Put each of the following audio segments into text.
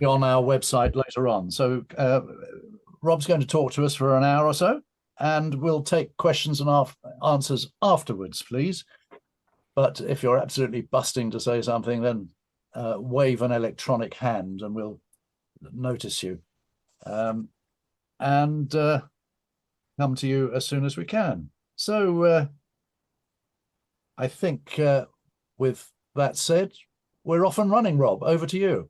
be on our website later on. So Rob's going to talk to us for an hour or so, and we'll take questions and answers afterwards, please. But if you're absolutely busting to say something, then wave an electronic hand and we'll notice you. And come to you as soon as we can. So I think with that said, we're off and running, Rob. Over to you.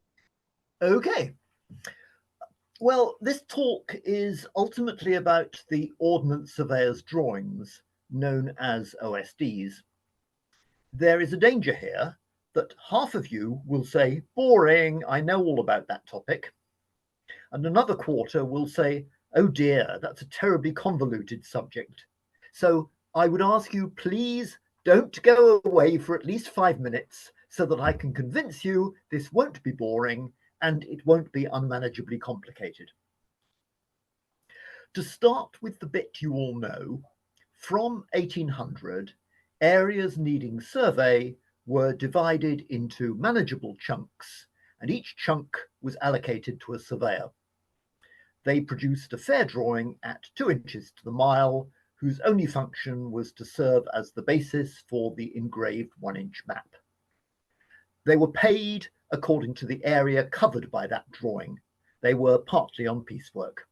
Okay. Well, this talk is ultimately about the Ordnance Surveyor's drawings, known as OSDs. There is a danger here that half of you will say, boring, I know all about that topic. And another quarter will say, oh dear, that's a terribly convoluted subject. So I would ask you, please don't go away for at least 5 minutes so that I can convince you this won't be boring and it won't be unmanageably complicated. To start with the bit you all know, from 1800, areas needing survey were divided into manageable chunks, and each chunk was allocated to a surveyor. They produced a fair drawing at 2 inches to the mile, whose only function was to serve as the basis for the engraved 1-inch map. They were paid according to the area covered by that drawing. They were partly on piecework.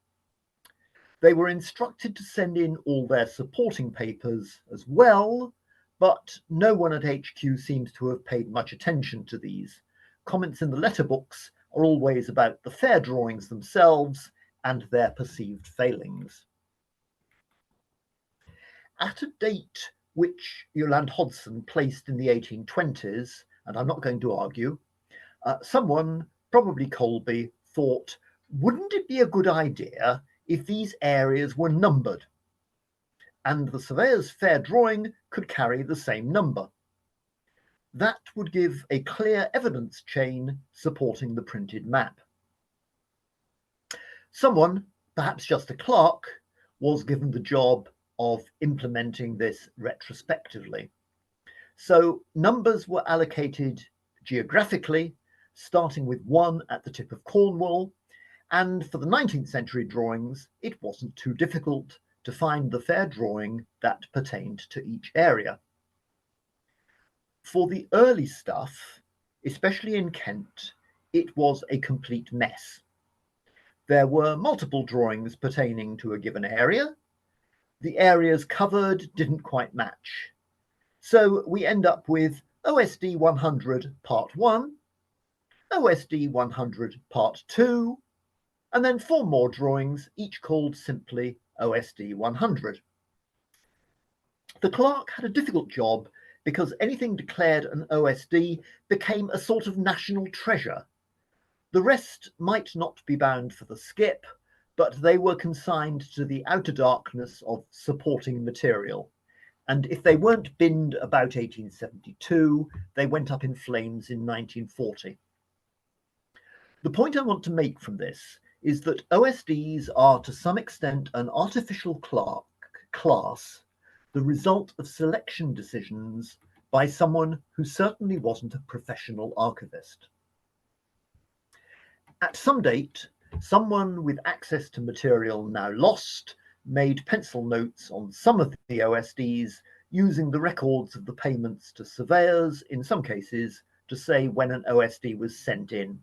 They were instructed to send in all their supporting papers as well, but no one at HQ seems to have paid much attention to these. Comments in the letterbooks are always about the fair drawings themselves and their perceived failings. At a date which Yolande Hodgson placed in the 1820s, and I'm not going to argue, someone, probably Colby, thought, wouldn't it be a good idea if these areas were numbered? And the surveyor's fair drawing could carry the same number. That would give a clear evidence chain supporting the printed map. Someone, perhaps just a clerk, was given the job of implementing this retrospectively. So numbers were allocated geographically, starting with 1 at the tip of Cornwall, and for the 19th century drawings, it wasn't too difficult to find the fair drawing that pertained to each area. For the early stuff, especially in Kent, it was a complete mess. There were multiple drawings pertaining to a given area. The areas covered didn't quite match. So we end up with OSD 100 Part 1, OSD 100 Part 2, and then 4 more drawings, each called simply OSD 100. The clerk had a difficult job because anything declared an OSD became a sort of national treasure. The rest might not be bound for the skip, but they were consigned to the outer darkness of supporting material. And if they weren't binned about 1872, they went up in flames in 1940. The point I want to make from this is that OSDs are to some extent an artificial class, the result of selection decisions by someone who certainly wasn't a professional archivist. At some date, someone with access to material now lost made pencil notes on some of the OSDs using the records of the payments to surveyors, in some cases, to say when an OSD was sent in.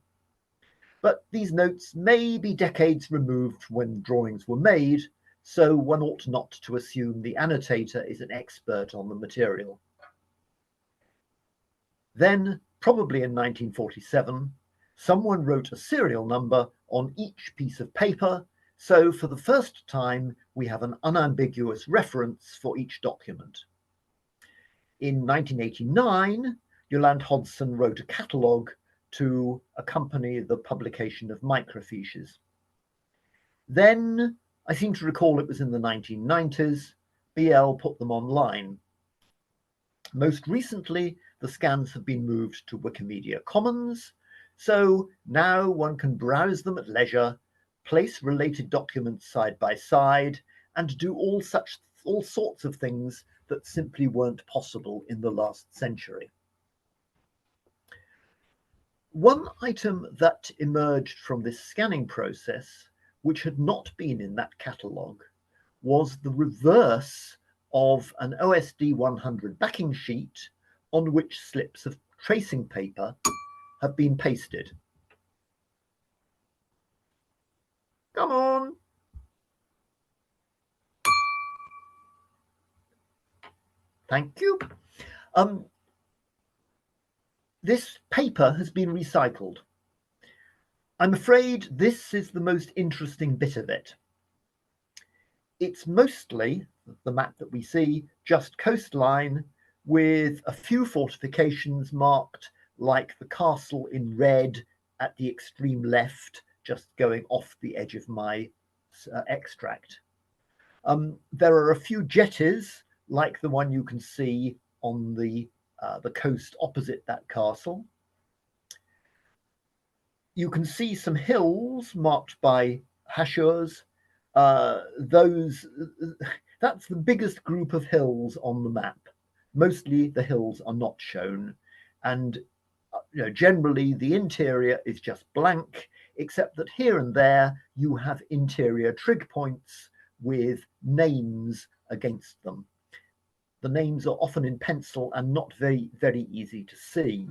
But these notes may be decades removed from when drawings were made, so one ought not to assume the annotator is an expert on the material. Then, probably in 1947, someone wrote a serial number on each piece of paper, so for the first time we have an unambiguous reference for each document. In 1989, Yolande Hodgson wrote a catalogue to accompany the publication of microfiches. Then, I seem to recall it was in the 1990s, BL put them online. Most recently, the scans have been moved to Wikimedia Commons, so now one can browse them at leisure, place related documents side by side, and do all sorts of things that simply weren't possible in the last century. One item that emerged from this scanning process, which had not been in that catalogue, was the reverse of an OSD 100 backing sheet on which slips of tracing paper have been pasted. Come on. Thank you. This paper has been recycled. I'm afraid this is the most interesting bit of it. It's mostly, the map that we see, just coastline with a few fortifications marked, like the castle in red at the extreme left, just going off the edge of my extract. There are a few jetties, like the one you can see on the coast opposite that castle. You can see some hills marked by hachures. That's the biggest group of hills on the map. Mostly the hills are not shown, and generally the interior is just blank, except that here and there you have interior trig points with names against them. The names are often in pencil and not very, very easy to see.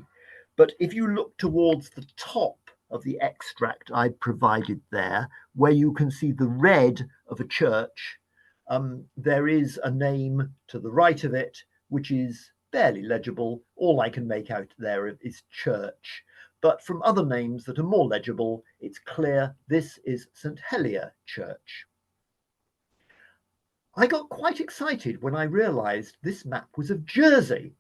But if you look towards the top of the extract I provided there, where you can see the red of a church, there is a name to the right of it, which is barely legible. All I can make out there is church. But from other names that are more legible, it's clear this is St. Helier Church. I got quite excited when I realised this map was of Jersey,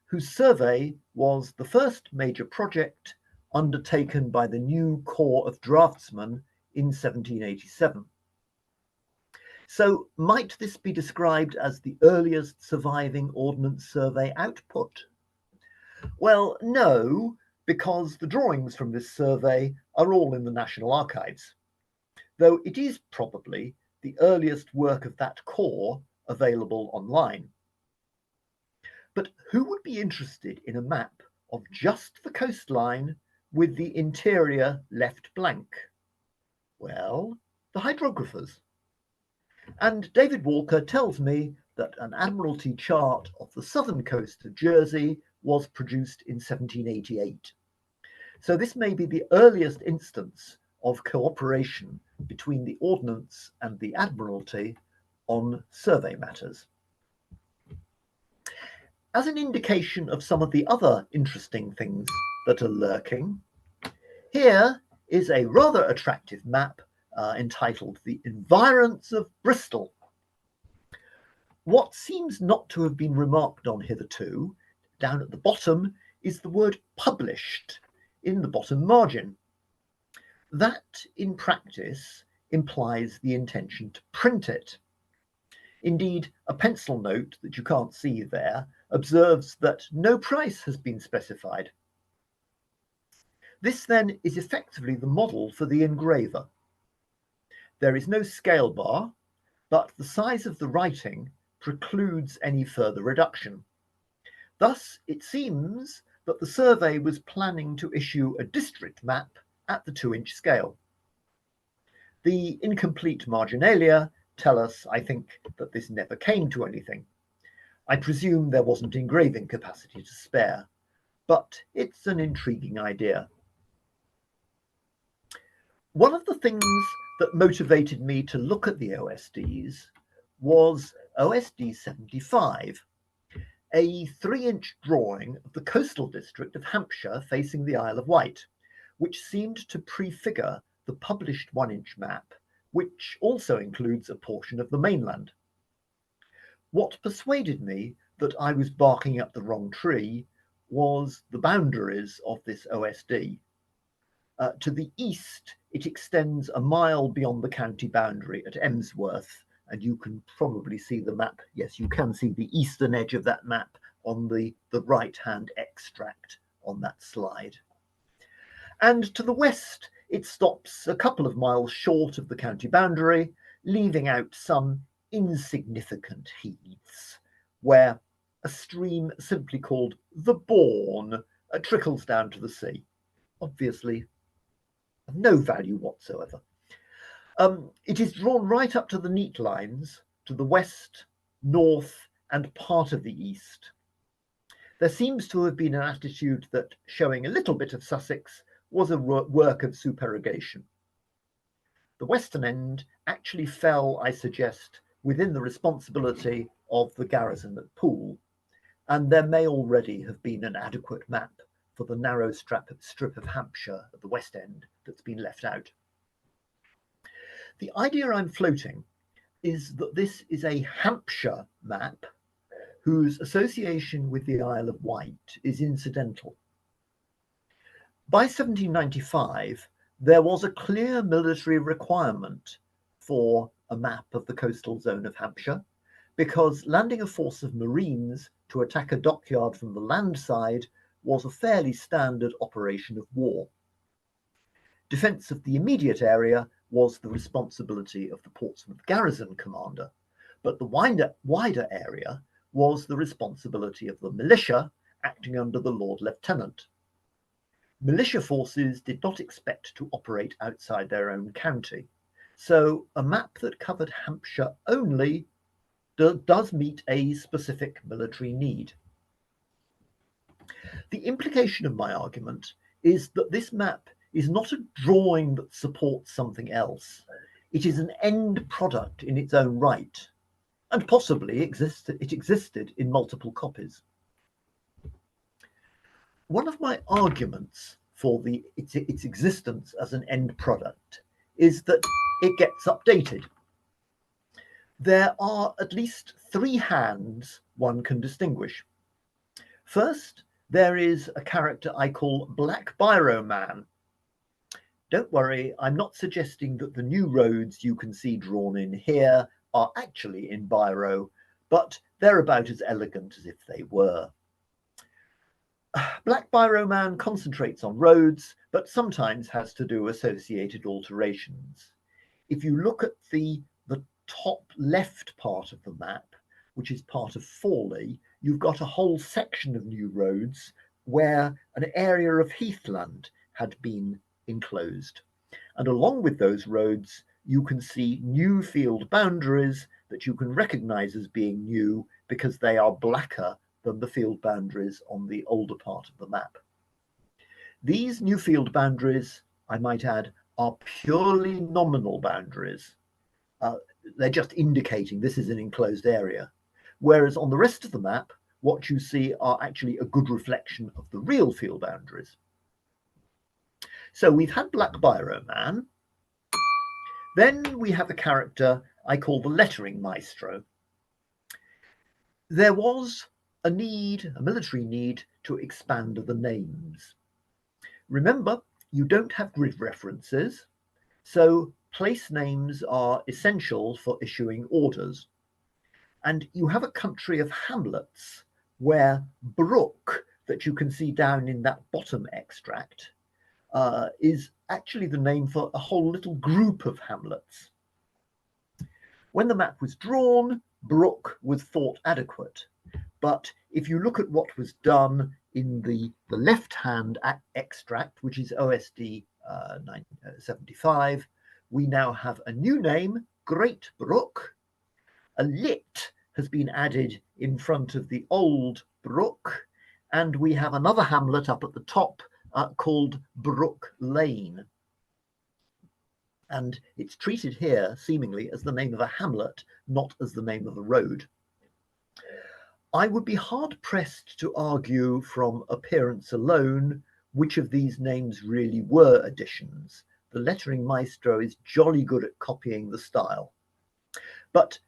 whose survey was the first major project undertaken by the new Corps of Draftsmen in 1787. So might this be described as the earliest surviving Ordnance Survey output? Well, no, because the drawings from this survey are all in the National Archives, though it is probably the earliest work of that corps available online. But who would be interested in a map of just the coastline with the interior left blank? Well, the hydrographers. And David Walker tells me that an Admiralty chart of the southern coast of Jersey was produced in 1788. So this may be the earliest instance of cooperation between the Ordnance and the Admiralty on survey matters. As an indication of some of the other interesting things that are lurking, here is a rather attractive map entitled The Environs of Bristol. What seems not to have been remarked on hitherto, down at the bottom, is the word published in the bottom margin. That, in practice, implies the intention to print it. Indeed, a pencil note that you can't see there observes that no price has been specified. This then is effectively the model for the engraver. There is no scale bar, but the size of the writing precludes any further reduction. Thus, it seems that the survey was planning to issue a district map at the 2-inch scale. The incomplete marginalia tell us, I think, that this never came to anything. I presume there wasn't engraving capacity to spare, but it's an intriguing idea. One of the things that motivated me to look at the OSDs was OSD 75, a 3-inch drawing of the coastal district of Hampshire facing the Isle of Wight, which seemed to prefigure the published 1-inch map, which also includes a portion of the mainland. What persuaded me that I was barking up the wrong tree was the boundaries of this OSD. To the east, it extends a mile beyond the county boundary at Emsworth, and you can probably see the map. Yes, you can see the eastern edge of that map on the right-hand extract on that slide. And to the west, it stops a couple of miles short of the county boundary, leaving out some insignificant heaths, where a stream simply called the Bourne trickles down to the sea. obviously of no value whatsoever. It is drawn right up to the neat lines to the west, north, and part of the east. There seems to have been an attitude that showing a little bit of Sussex was a work of supererogation. The western end actually fell, I suggest, within the responsibility of the garrison at Poole, and there may already have been an adequate map for the narrow strip of Hampshire at the west end that's been left out. The idea I'm floating is that this is a Hampshire map whose association with the Isle of Wight is incidental. By 1795, there was a clear military requirement for a map of the coastal zone of Hampshire, because landing a force of Marines to attack a dockyard from the land side was a fairly standard operation of war. Defence of the immediate area was the responsibility of the Portsmouth garrison commander, but the wider area was the responsibility of the militia acting under the Lord Lieutenant. Militia forces did not expect to operate outside their own county, so a map that covered Hampshire only does meet a specific military need. The implication of my argument is that this map is not a drawing that supports something else. It is an end product in its own right, and possibly it existed in multiple copies. One of my arguments for its existence as an end product is that it gets updated. There are at least three hands one can distinguish. First, there is a character I call Black Biro Man. Don't worry, I'm not suggesting that the new roads you can see drawn in here are actually in biro, but they're about as elegant as if they were. Black Biro Man concentrates on roads, but sometimes has to do associated alterations. If you look at the top left part of the map, which is part of Fawley, you've got a whole section of new roads where an area of heathland had been enclosed. And along with those roads, you can see new field boundaries that you can recognize as being new because they are blacker than the field boundaries on the older part of the map. These new field boundaries, I might add, are purely nominal boundaries. They're just indicating this is an enclosed area. Whereas on the rest of the map, what you see are actually a good reflection of the real field boundaries. So we've had Black Biro Man. Then we have a character I call the Lettering Maestro. There was a military need to expand the names. Remember, you don't have grid references, so place names are essential for issuing orders. And you have a country of hamlets where Brook, that you can see down in that bottom extract, is actually the name for a whole little group of hamlets. When the map was drawn, Brook was thought adequate. But if you look at what was done in the left-hand extract, which is OSD 75, we now have a new name, Great Brook. A lit has been added in front of the old Brook, and we have another hamlet up at the top called Brook Lane. And it's treated here seemingly as the name of a hamlet, not as the name of a road. I would be hard-pressed to argue from appearance alone which of these names really were additions. The Lettering Maestro is jolly good at copying the style. But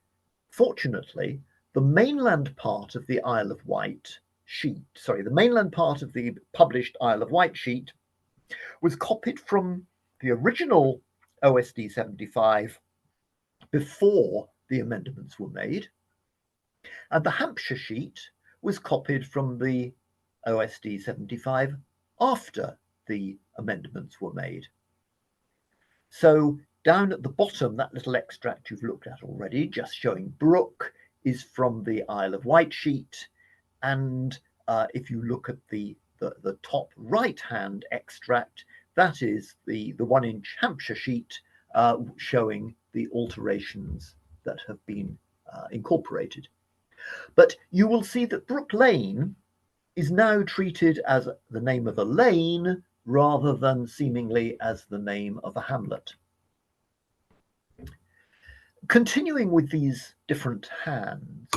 fortunately, the mainland part of the Isle of Wight the mainland part of the published Isle of Wight sheet was copied from the original OSD 75 before the amendments were made, and the Hampshire sheet was copied from the OSD 75 after the amendments were made. So down at the bottom, that little extract you've looked at already, just showing Brook, is from the Isle of Wight sheet. And if you look at the the top right-hand extract, that is the 1-inch Hampshire sheet showing the alterations that have been incorporated. But you will see that Brook Lane is now treated as the name of a lane rather than seemingly as the name of a hamlet. Continuing with these different hands,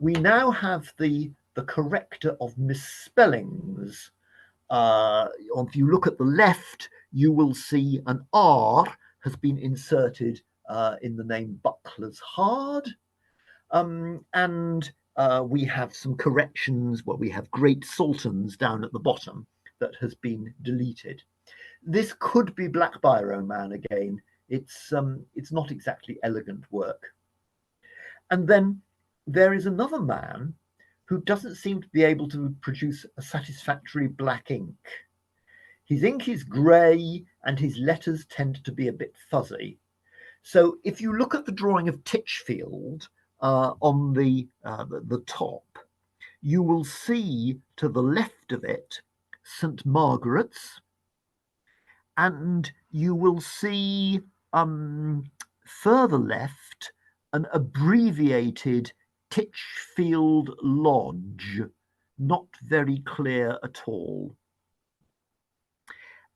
we now have the corrector of misspellings. If you look at the left, you will see an R has been inserted in the name Buckler's Hard. And we have some corrections where we have Great Saltons down at the bottom that has been deleted. This could be Black Biro Man again. It's not exactly elegant work. And then there is another man who doesn't seem to be able to produce a satisfactory black ink. His ink is grey and his letters tend to be a bit fuzzy. So if you look at the drawing of Titchfield on the top, you will see to the left of it St. Margaret's, and you will see further left an abbreviated Titchfield Lodge, not very clear at all.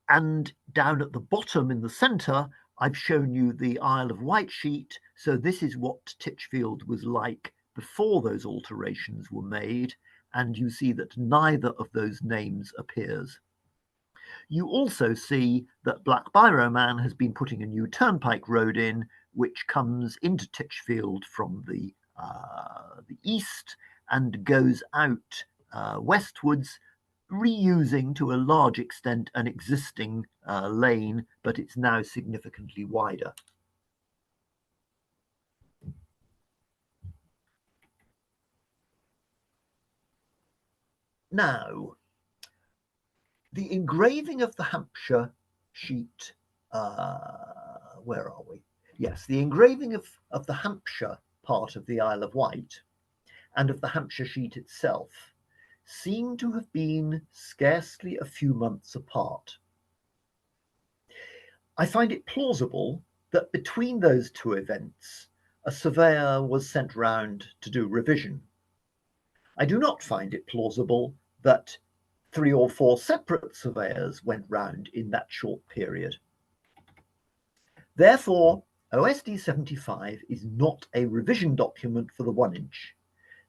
And down at the bottom in the centre, I've shown you the Isle of Wight sheet. So this is what Titchfield was like before those alterations were made. And you see that neither of those names appears. You also see that Black Biro Man has been putting a new turnpike road in, which comes into Titchfield from the east and goes out westwards, reusing to a large extent an existing lane, but it's now significantly wider. Now, the engraving of the Hampshire sheet, where are we? Yes, the engraving of the Hampshire part of the Isle of Wight and of the Hampshire sheet itself seem to have been scarcely a few months apart. I find it plausible that between those two events, a surveyor was sent round to do revision. I do not find it plausible that 3 or 4 separate surveyors went round in that short period. Therefore, OSD 75 is not a revision document for the 1-inch.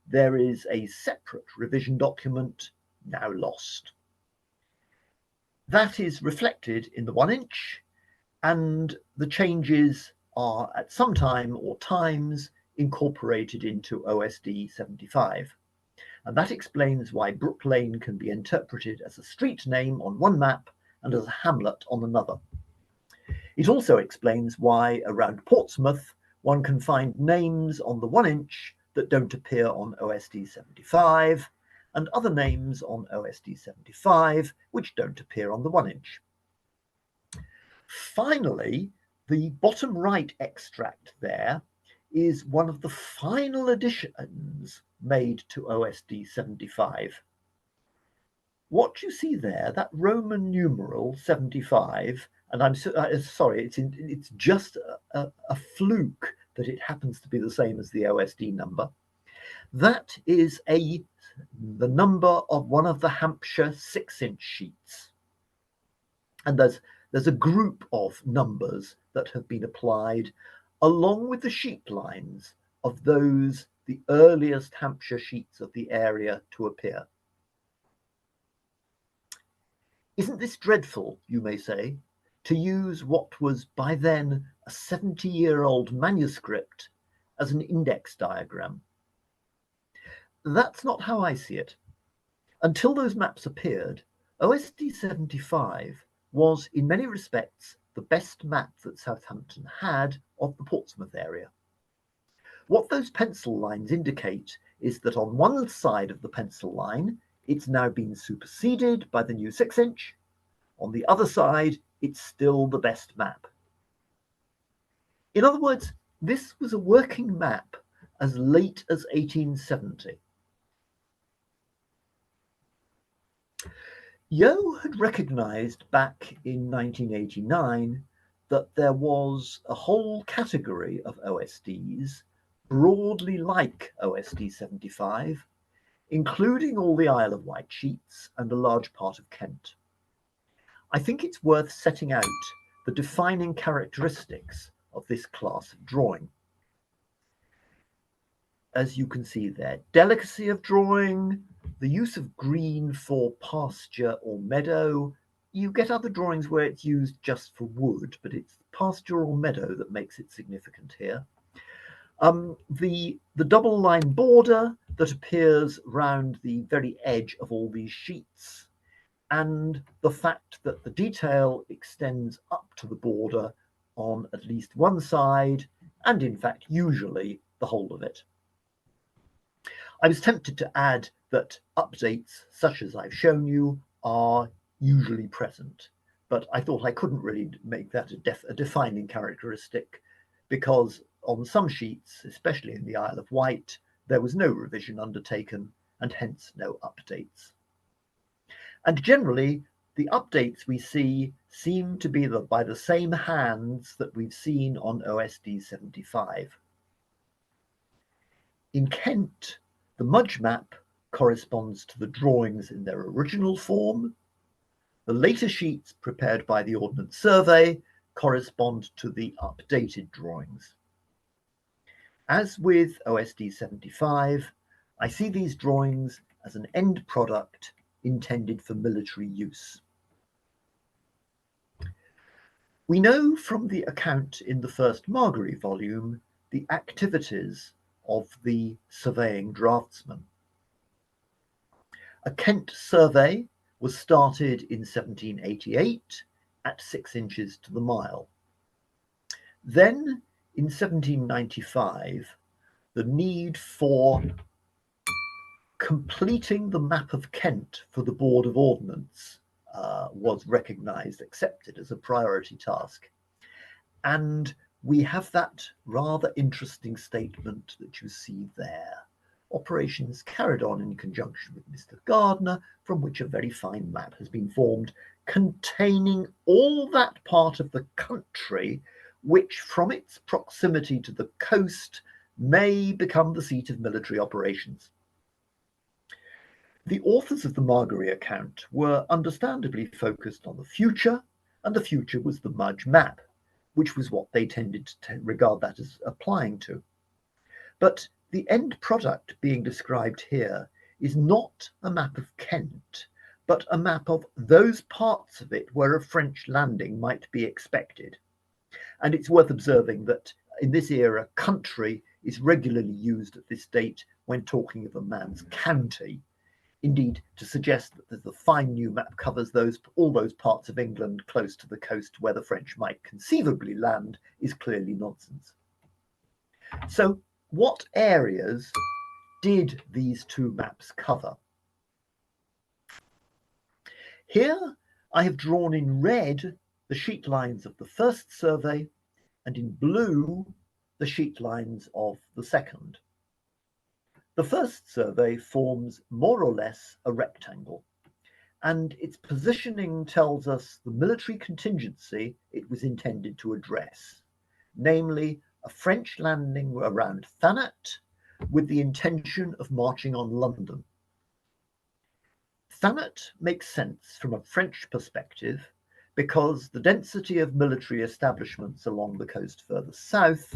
There is a separate revision document now lost. That is reflected in the 1-inch, and the changes are at some time or times incorporated into OSD 75. And that explains why Brook Lane can be interpreted as a street name on one map and as a hamlet on another. It also explains why around Portsmouth one can find names on the 1-inch that don't appear on OSD 75, and other names on OSD 75 which don't appear on the 1-inch. Finally, the bottom right extract there is one of the final additions made to OSD 75. What you see there, that Roman numeral 75, and I'm sorry, it's just a fluke that it happens to be the same as the OSD number. That is the number of one of the Hampshire 6-inch sheets. And there's a group of numbers that have been applied along with the sheet lines of the earliest Hampshire sheets of the area to appear. Isn't this dreadful, you may say, to use what was by then a 70-year-old manuscript as an index diagram? That's not how I see it. Until those maps appeared, OSD 75 was in many respects the best map that Southampton had of the Portsmouth area. What those pencil lines indicate is that on one side of the pencil line, it's now been superseded by the new 6-inch. On the other side, it's still the best map. In other words, this was a working map as late as 1870. Yo had recognised back in 1989 that there was a whole category of OSDs broadly like OSD 75, including all the Isle of Wight sheets and a large part of Kent. I think it's worth setting out the defining characteristics of this class of drawing. As you can see there, delicacy of drawing, the use of green for pasture or meadow. You get other drawings where it's used just for wood, but it's pasture or meadow that makes it significant here. The double line border that appears round the very edge of all these sheets, and the fact that the detail extends up to the border on at least one side, and in fact usually the whole of it. I was tempted to add that updates such as I've shown you are usually present, but I thought I couldn't really make that a defining characteristic, because on some sheets, especially in the Isle of Wight, there was no revision undertaken and hence no updates. And generally, the updates we see seem to be by the same hands that we've seen on OSD 75. In Kent, the Mudge map corresponds to the drawings in their original form. The later sheets prepared by the Ordnance Survey correspond to the updated drawings. As with OSD 75, I see these drawings as an end product intended for military use. We know from the account in the first Margery volume the activities of the surveying draftsman. A Kent survey was started in 1788 at 6 inches to the mile. Then in 1795, the need for completing the map of Kent for the Board of Ordnance was recognised, accepted as a priority task. And we have that rather interesting statement that you see there. Operations carried on in conjunction with Mr. Gardner, from which a very fine map has been formed, containing all that part of the country which, from its proximity to the coast, may become the seat of military operations. The authors of the Margery account were understandably focused on the future, and the future was the Mudge map, which was what they tended to regard that as applying to. But the end product being described here is not a map of Kent, but a map of those parts of it where a French landing might be expected. And it's worth observing that in this era, country is regularly used at this date when talking of a man's county. Indeed, to suggest that the fine new map covers all those parts of England close to the coast where the French might conceivably land is clearly nonsense. So what areas did these two maps cover? Here I have drawn in red the sheet lines of the first survey and in blue the sheet lines of the second. The first survey forms more or less a rectangle, and its positioning tells us the military contingency it was intended to address, namely a French landing around Thanet with the intention of marching on London. Thanet makes sense from a French perspective because the density of military establishments along the coast further south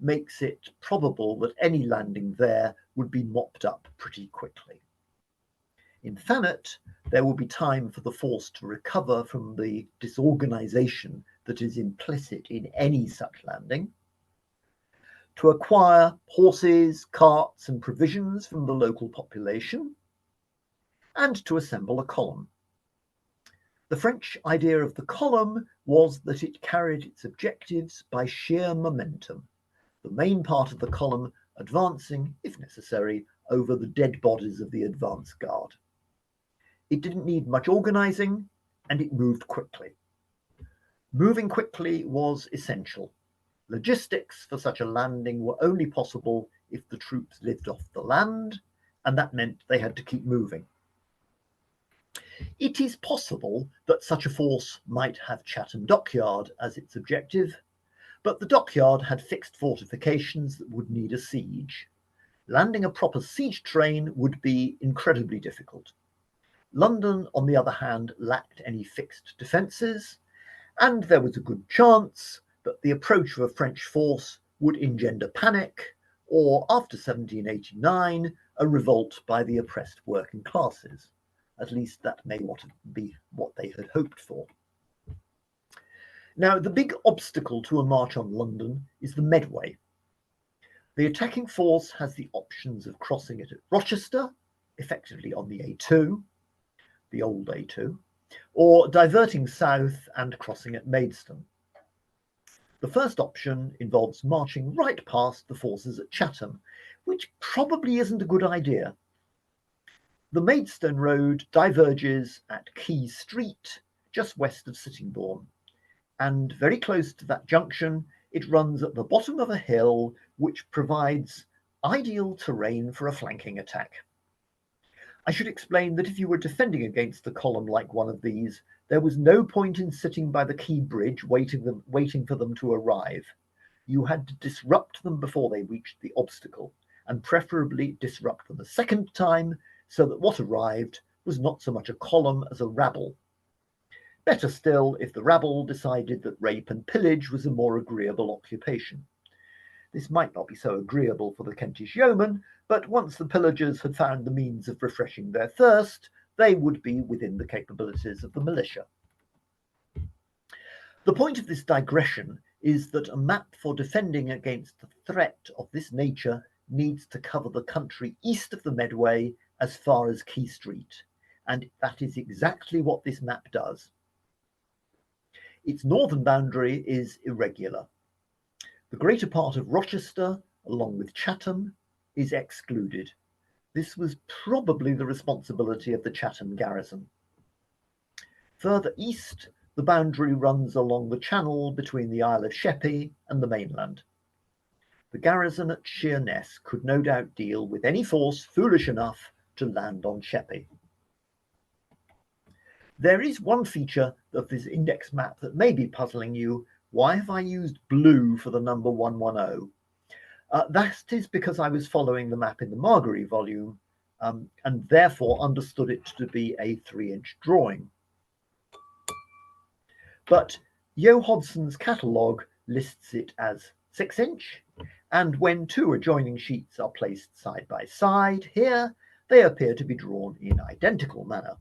makes it probable that any landing there would be mopped up pretty quickly. In Thanet, there will be time for the force to recover from the disorganisation that is implicit in any such landing, to acquire horses, carts and provisions from the local population, and to assemble a column. The French idea of the column was that it carried its objectives by sheer momentum, the main part of the column advancing, if necessary, over the dead bodies of the advance guard. It didn't need much organising, and it moved quickly. Moving quickly was essential. Logistics for such a landing were only possible if the troops lived off the land, and that meant they had to keep moving. It is possible that such a force might have Chatham Dockyard as its objective, but the dockyard had fixed fortifications that would need a siege. Landing a proper siege train would be incredibly difficult. London, on the other hand, lacked any fixed defences, and there was a good chance that the approach of a French force would engender panic, or, after 1789, a revolt by the oppressed working classes. At least that may be what they had hoped for. Now, the big obstacle to a march on London is the Medway. The attacking force has the options of crossing it at Rochester, effectively on the A2, the old A2, or diverting south and crossing at Maidstone. The first option involves marching right past the forces at Chatham, which probably isn't a good idea. The Maidstone Road diverges at Quay Street, just west of Sittingbourne, and very close to that junction, it runs at the bottom of a hill, which provides ideal terrain for a flanking attack. I should explain that if you were defending against a column like one of these, there was no point in sitting by the Quay Bridge waiting for them to arrive. You had to disrupt them before they reached the obstacle, and preferably disrupt them a second time, so that what arrived was not so much a column as a rabble. Better still if the rabble decided that rape and pillage was a more agreeable occupation. This might not be so agreeable for the Kentish yeomen, but once the pillagers had found the means of refreshing their thirst, they would be within the capabilities of the militia. The point of this digression is that a map for defending against a threat of this nature needs to cover the country east of the Medway as far as Quay Street, and that is exactly what this map does. Its northern boundary is irregular. The greater part of Rochester, along with Chatham, is excluded. This was probably the responsibility of the Chatham garrison. Further east, the boundary runs along the channel between the Isle of Sheppey and the mainland. The garrison at Sheerness could no doubt deal with any force foolish enough to land on Sheppey. There is one feature of this index map that may be puzzling you. Why have I used blue for the number 110? That is because I was following the map in the Margery volume and therefore understood it to be a 3-inch drawing. But Yo Hodson's catalogue lists it as 6-inch, and when two adjoining sheets are placed side by side here, they appear to be drawn in identical manner.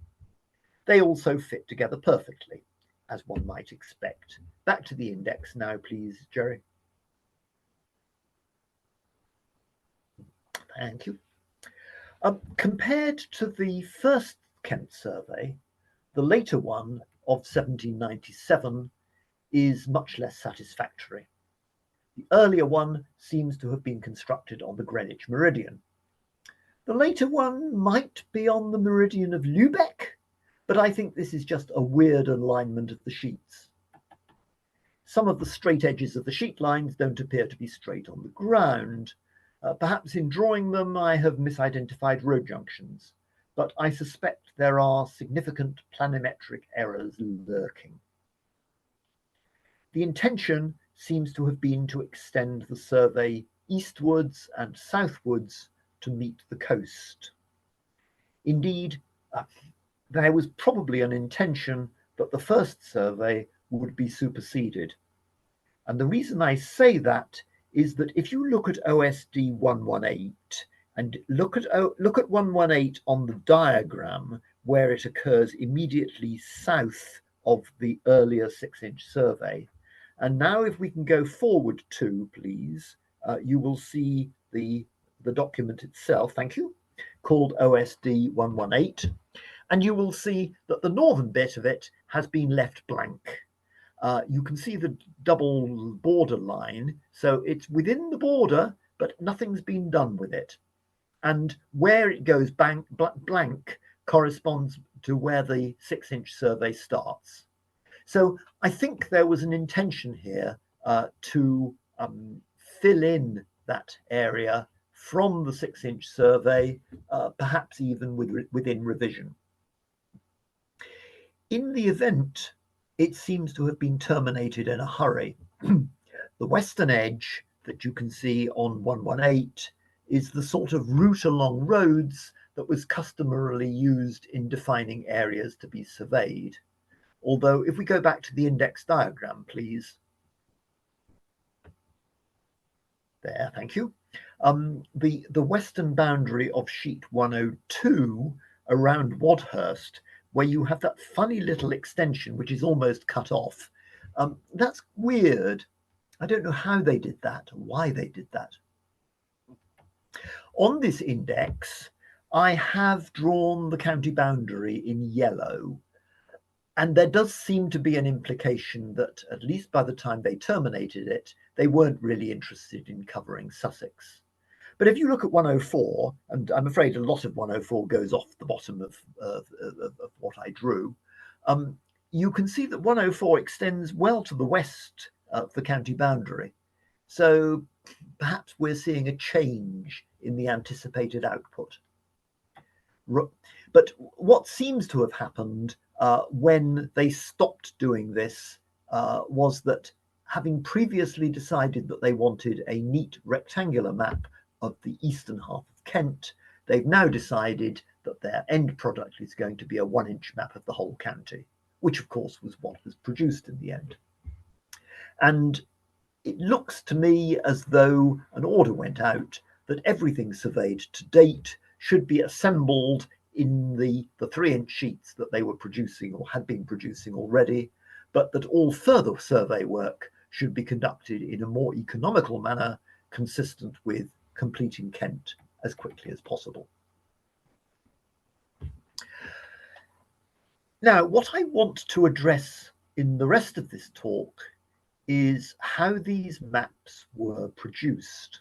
They also fit together perfectly, as one might expect. Back to the index now, please, Jerry. Thank you. Compared to the first Kent survey, the later one of 1797 is much less satisfactory. The earlier one seems to have been constructed on the Greenwich meridian. The later one might be on the meridian of Lübeck, but I think this is just a weird alignment of the sheets. Some of the straight edges of the sheet lines don't appear to be straight on the ground. Perhaps in drawing them I have misidentified road junctions, but I suspect there are significant planimetric errors lurking. The intention seems to have been to extend the survey eastwards and southwards to meet the coast. Indeed, there was probably an intention that the first survey would be superseded. And the reason I say that is that if you look at OSD 118 and look at 118 on the diagram where it occurs immediately south of the earlier 6-inch survey, and now if we can go forward 2, please, you will see the document itself, thank you, called OSD 118, and you will see that the northern bit of it has been left blank. You can see the double border line, so it's within the border, but nothing's been done with it. And where it goes blank corresponds to where the 6-inch survey starts. So I think there was an intention here to fill in that area from the 6-inch survey, perhaps even within revision. In the event, it seems to have been terminated in a hurry. The western edge that you can see on 118 is the sort of route along roads that was customarily used in defining areas to be surveyed. Although if we go back to the index diagram, please. There, thank you. The western boundary of sheet 102 around Wadhurst, where you have that funny little extension which is almost cut off. That's weird. I don't know how they did that, why they did that. On this index, I have drawn the county boundary in yellow, and there does seem to be an implication that, at least by the time they terminated it, they weren't really interested in covering Sussex. But if you look at 104, and I'm afraid a lot of 104 goes off the bottom of what I drew, you can see that 104 extends well to the west of the county boundary. So perhaps we're seeing a change in the anticipated output. But what seems to have happened when they stopped doing this was that, having previously decided that they wanted a neat rectangular map of the eastern half of Kent, they've now decided that their end product is going to be a 1-inch map of the whole county, which of course was what was produced in the end. And it looks to me as though an order went out that everything surveyed to date should be assembled in the 3-inch sheets that they were producing or had been producing already, but that all further survey work should be conducted in a more economical manner, consistent with completing Kent as quickly as possible. Now, what I want to address in the rest of this talk is how these maps were produced.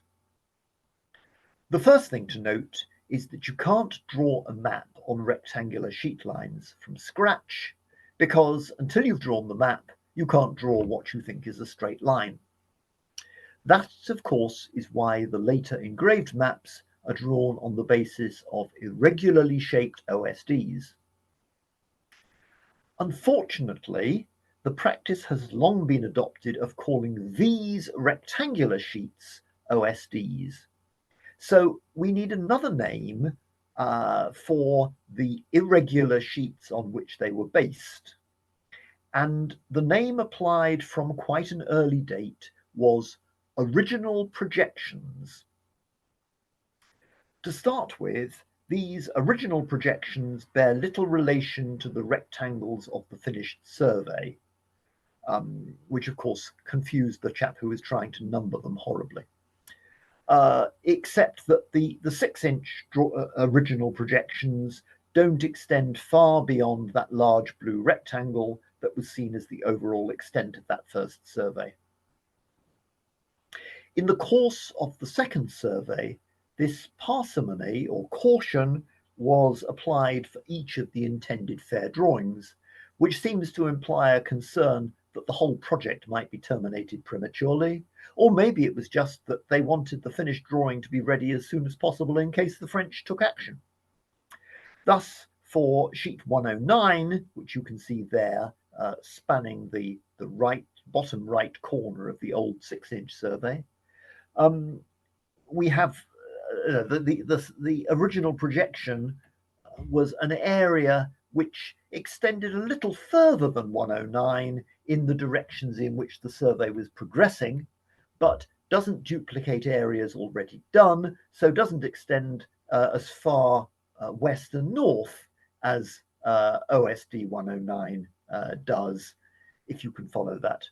The first thing to note is that you can't draw a map on rectangular sheet lines from scratch, because until you've drawn the map, you can't draw what you think is a straight line. That, of course, is why the later engraved maps are drawn on the basis of irregularly shaped OSDs. Unfortunately, the practice has long been adopted of calling these rectangular sheets OSDs. So we need another name for the irregular sheets on which they were based. And the name applied from quite an early date was original projections. To start with, these original projections bear little relation to the rectangles of the finished survey, which of course confused the chap who was trying to number them horribly. Except that the 6-inch original projections don't extend far beyond that large blue rectangle that was seen as the overall extent of that first survey. In the course of the second survey, this parsimony or caution was applied for each of the intended fair drawings, which seems to imply a concern that the whole project might be terminated prematurely, or maybe it was just that they wanted the finished drawing to be ready as soon as possible in case the French took action. Thus, for sheet 109, which you can see there, spanning the bottom right corner of the old 6-inch survey, we have the original projection was an area which extended a little further than 109 in the directions in which the survey was progressing, but doesn't duplicate areas already done, so doesn't extend as far west and north as OSD 109 does, if you can follow that.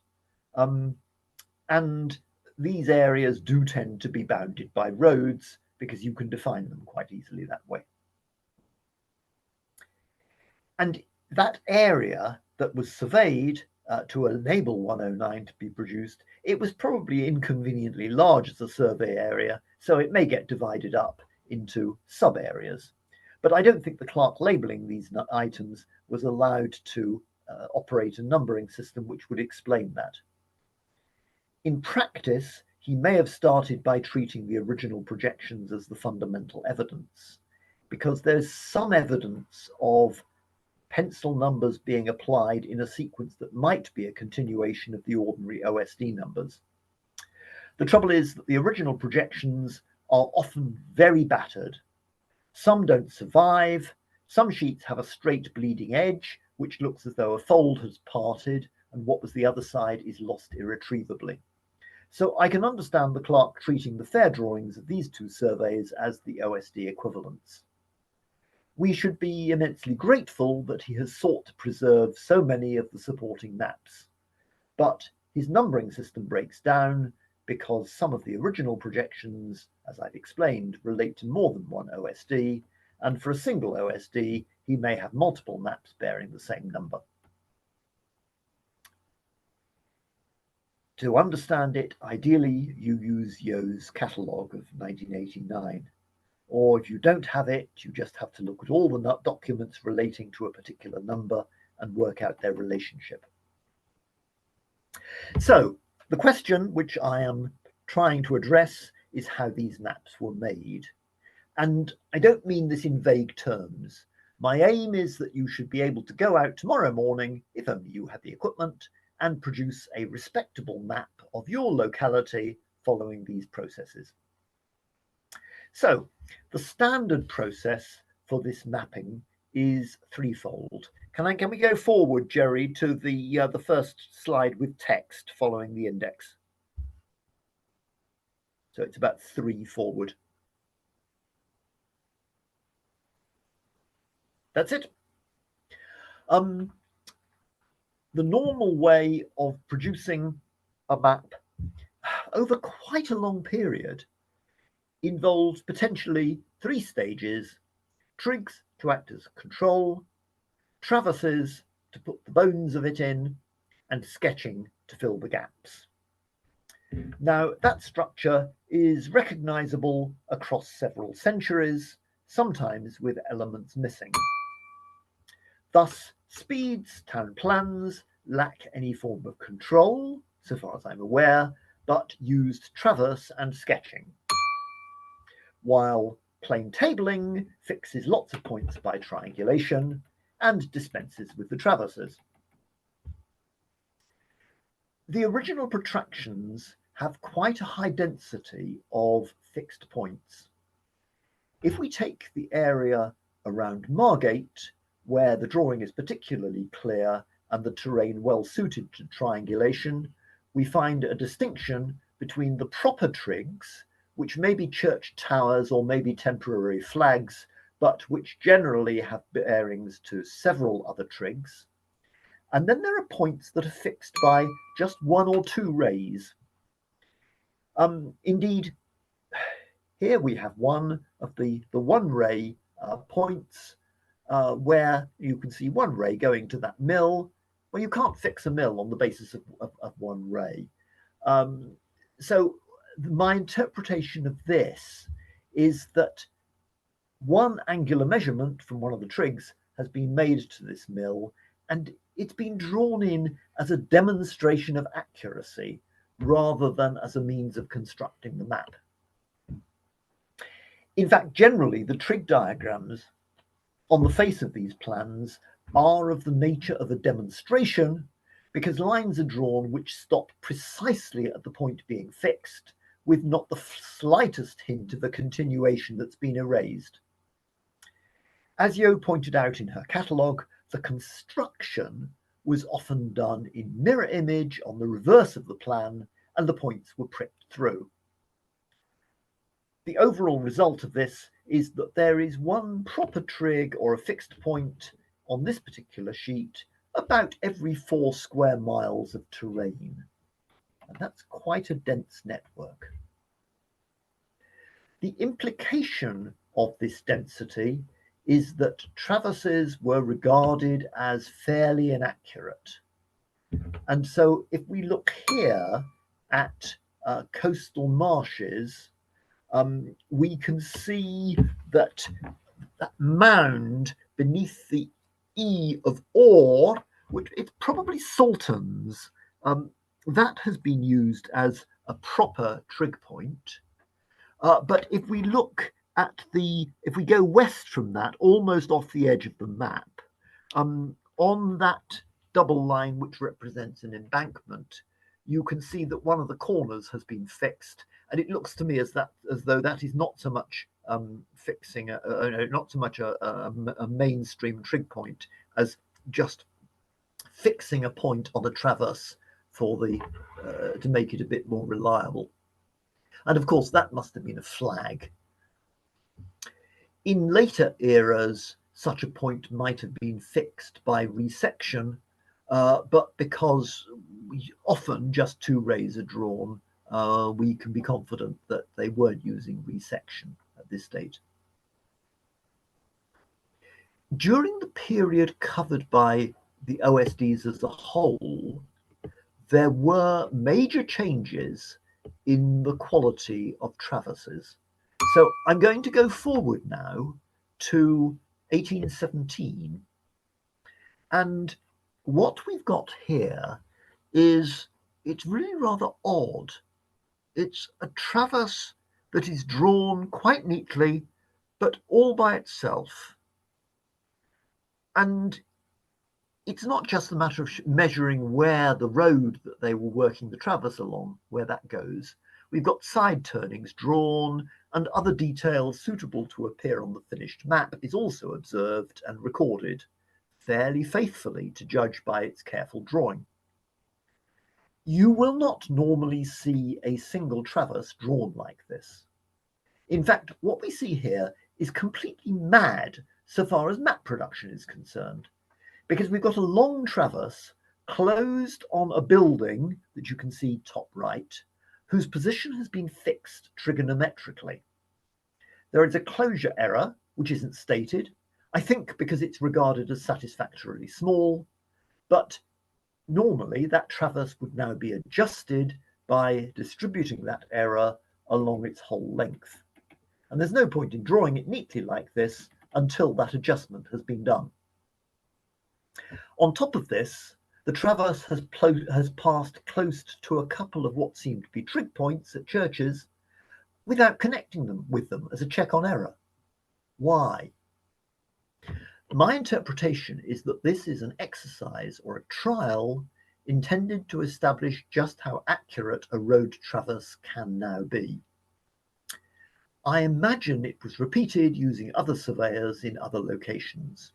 And these areas do tend to be bounded by roads because you can define them quite easily that way. And that area that was surveyed to enable 109 to be produced, it was probably inconveniently large as a survey area, so it may get divided up into sub-areas. But I don't think the clerk labelling these items was allowed to operate a numbering system which would explain that. In practice, he may have started by treating the original projections as the fundamental evidence, because there's some evidence of pencil numbers being applied in a sequence that might be a continuation of the ordinary OSD numbers. The trouble is that the original projections are often very battered. Some don't survive. Some sheets have a straight bleeding edge, which looks as though a fold has parted and what was the other side is lost irretrievably. So I can understand the clerk treating the fair drawings of these two surveys as the OSD equivalents. We should be immensely grateful that he has sought to preserve so many of the supporting maps, but his numbering system breaks down because some of the original projections, as I've explained, relate to more than one OSD, and for a single OSD, he may have multiple maps bearing the same number. To understand it, ideally, you use Yo's catalogue of 1989. Or if you don't have it, you just have to look at all the documents relating to a particular number and work out their relationship. So the question which I am trying to address is how these maps were made. And I don't mean this in vague terms. My aim is that you should be able to go out tomorrow morning, if only you have the equipment, and produce a respectable map of your locality following these processes. So the standard process for this mapping is threefold. Can we go forward, Jerry, to the first slide with text following the index? So it's about 3 forward. That's it. The normal way of producing a map over quite a long period involves potentially 3 stages: trigs to act as control, traverses to put the bones of it in, and sketching to fill the gaps. Now, that structure is recognizable across several centuries, sometimes with elements missing. Thus, Speed's town plans lack any form of control, so far as I'm aware, but used traverse and sketching, while plain tabling fixes lots of points by triangulation and dispenses with the traverses. The original protractions have quite a high density of fixed points. If we take the area around Margate, where the drawing is particularly clear and the terrain well suited to triangulation, we find a distinction between the proper trigs, which may be church towers or maybe temporary flags, but which generally have bearings to several other trigs. And then there are points that are fixed by just 1 or 2 rays. Indeed, here we have one of the 1 ray points where you can see 1 ray going to that mill. Well, you can't fix a mill on the basis of 1 ray. So my interpretation of this is that one angular measurement from one of the trigs has been made to this mill, and it's been drawn in as a demonstration of accuracy rather than as a means of constructing the map. In fact, generally, the trig diagrams on the face of these plans are of the nature of a demonstration, because lines are drawn which stop precisely at the point being fixed, with not the slightest hint of a continuation that's been erased. As Yo pointed out in her catalogue, the construction was often done in mirror image on the reverse of the plan, and the points were pricked through. The overall result of this is that there is 1 proper trig or a fixed point on this particular sheet about every 4 square miles of terrain. And that's quite a dense network. The implication of this density is that traverses were regarded as fairly inaccurate. And so if we look here at coastal marshes, we can see that that mound beneath the E of ore, which it's probably Saltons, that has been used as a proper trig point. But if we look at if we go west from that, almost off the edge of the map, On that double line, which represents an embankment, you can see that one of the corners has been fixed, and it looks to me as though that is not so much fixing, not so much a mainstream trig point as just fixing a point on a traverse for the to make it a bit more reliable. And of course, that must have been a flag. In later eras, such a point might have been fixed by resection, but because often just two rays are drawn, we can be confident that they weren't using resection at this date. During the period covered by the OSDs as a whole, there were major changes in the quality of traverses. So I'm going to go forward now to 1817. And what we've got here is, it's really rather odd. It's a traverse that is drawn quite neatly, but all by itself. And it's not just a matter of measuring where the road that they were working the traverse along, where that goes. We've got side turnings drawn, and other details suitable to appear on the finished map is also observed and recorded fairly faithfully, to judge by its careful drawing. You will not normally see a single traverse drawn like this. In fact, what we see here is completely mad so far as map production is concerned, because we've got a long traverse closed on a building that you can see top right, whose position has been fixed trigonometrically. There is a closure error, which isn't stated, I think because it's regarded as satisfactorily small, but normally that traverse would now be adjusted by distributing that error along its whole length. And there's no point in drawing it neatly like this until that adjustment has been done. On top of this, the traverse has passed close to a couple of what seem to be trig points at churches without connecting them with them as a check on error. Why? My interpretation is that this is an exercise or a trial intended to establish just how accurate a road traverse can now be. I imagine it was repeated using other surveyors in other locations,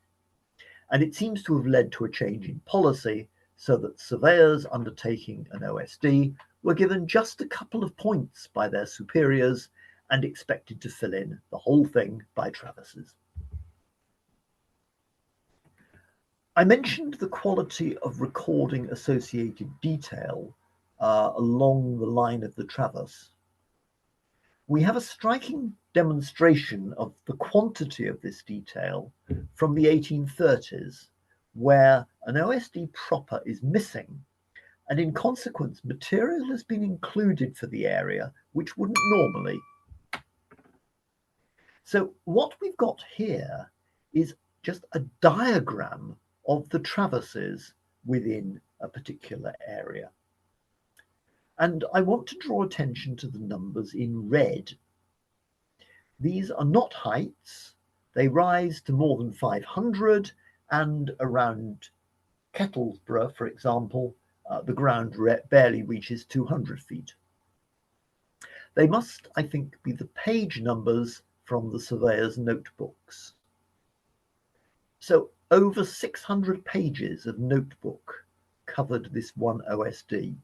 and it seems to have led to a change in policy so that surveyors undertaking an OSD were given just a couple of points by their superiors and expected to fill in the whole thing by traverses. I mentioned the quality of recording associated detail along the line of the traverse. We have a striking demonstration of the quantity of this detail from the 1830s, where an OSD proper is missing, and in consequence material has been included for the area which wouldn't normally. So what we've got here is just a diagram of the traverses within a particular area. And I want to draw attention to the numbers in red. These are not heights. They rise to more than 500, and around Kettlesborough, for example, the ground barely reaches 200 feet. They must, I think, be the page numbers from the surveyor's notebooks. So over 600 pages of notebook covered this one OSD.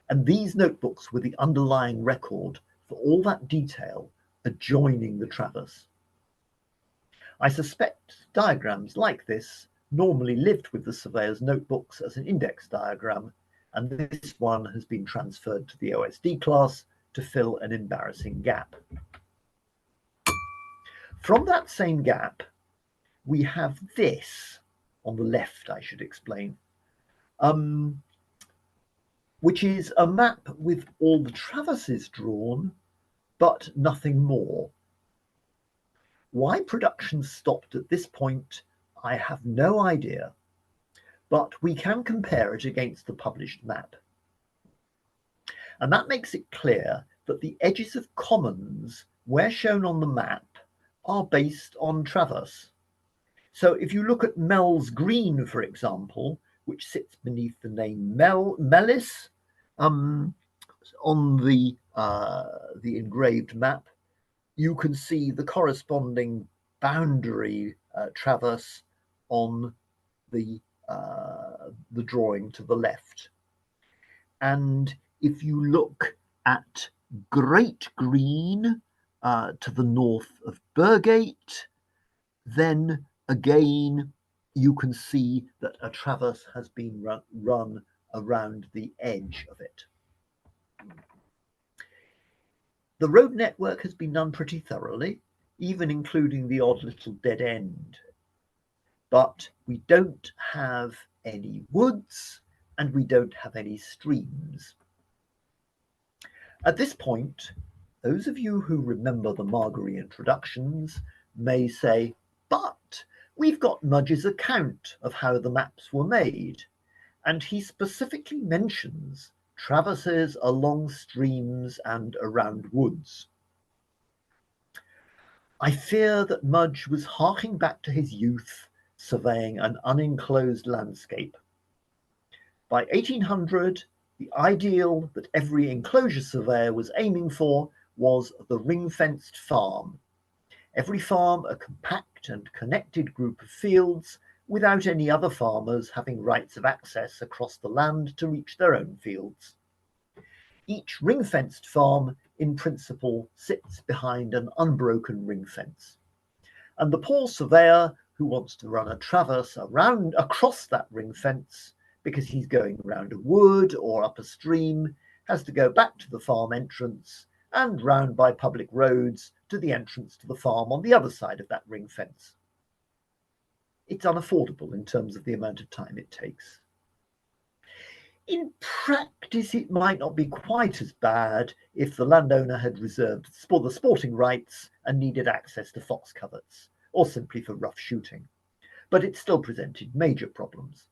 And these notebooks were the underlying record for all that detail adjoining the traverse. I suspect diagrams like this normally lived with the surveyor's notebooks as an index diagram, and this one has been transferred to the OSD class to fill an embarrassing gap. From that same gap, we have this on the left, I should explain, which is a map with all the traverses drawn, but nothing more. Why production stopped at this point, I have no idea, but we can compare it against the published map. And that makes it clear that the edges of commons, where shown on the map, are based on traverse. So if you look at Mel's Green, for example, which sits beneath the name Mellis on the engraved map, you can see the corresponding boundary traverse on the drawing to the left. And if you look at Great Green to the north of Burgate, then again you can see that a traverse has been run around the edge of it. The road network has been done pretty thoroughly, even including the odd little dead end. But we don't have any woods and we don't have any streams. At this point, those of you who remember the Margery introductions may say, but we've got Mudge's account of how the maps were made, and he specifically mentions traverses along streams and around woods. I fear that Mudge was harking back to his youth, surveying an unenclosed landscape. By 1800, the ideal that every enclosure surveyor was aiming for was the ring-fenced farm. Every farm a compact and connected group of fields without any other farmers having rights of access across the land to reach their own fields. Each ring-fenced farm, in principle, sits behind an unbroken ring fence. And the poor surveyor who wants to run a traverse across that ring fence because he's going around a wood or up a stream has to go back to the farm entrance and round by public roads to the entrance to the farm on the other side of that ring fence. It's unaffordable in terms of the amount of time it takes. In practice, it might not be quite as bad if the landowner had reserved the sporting rights and needed access to fox coverts, or simply for rough shooting, but it still presented major problems.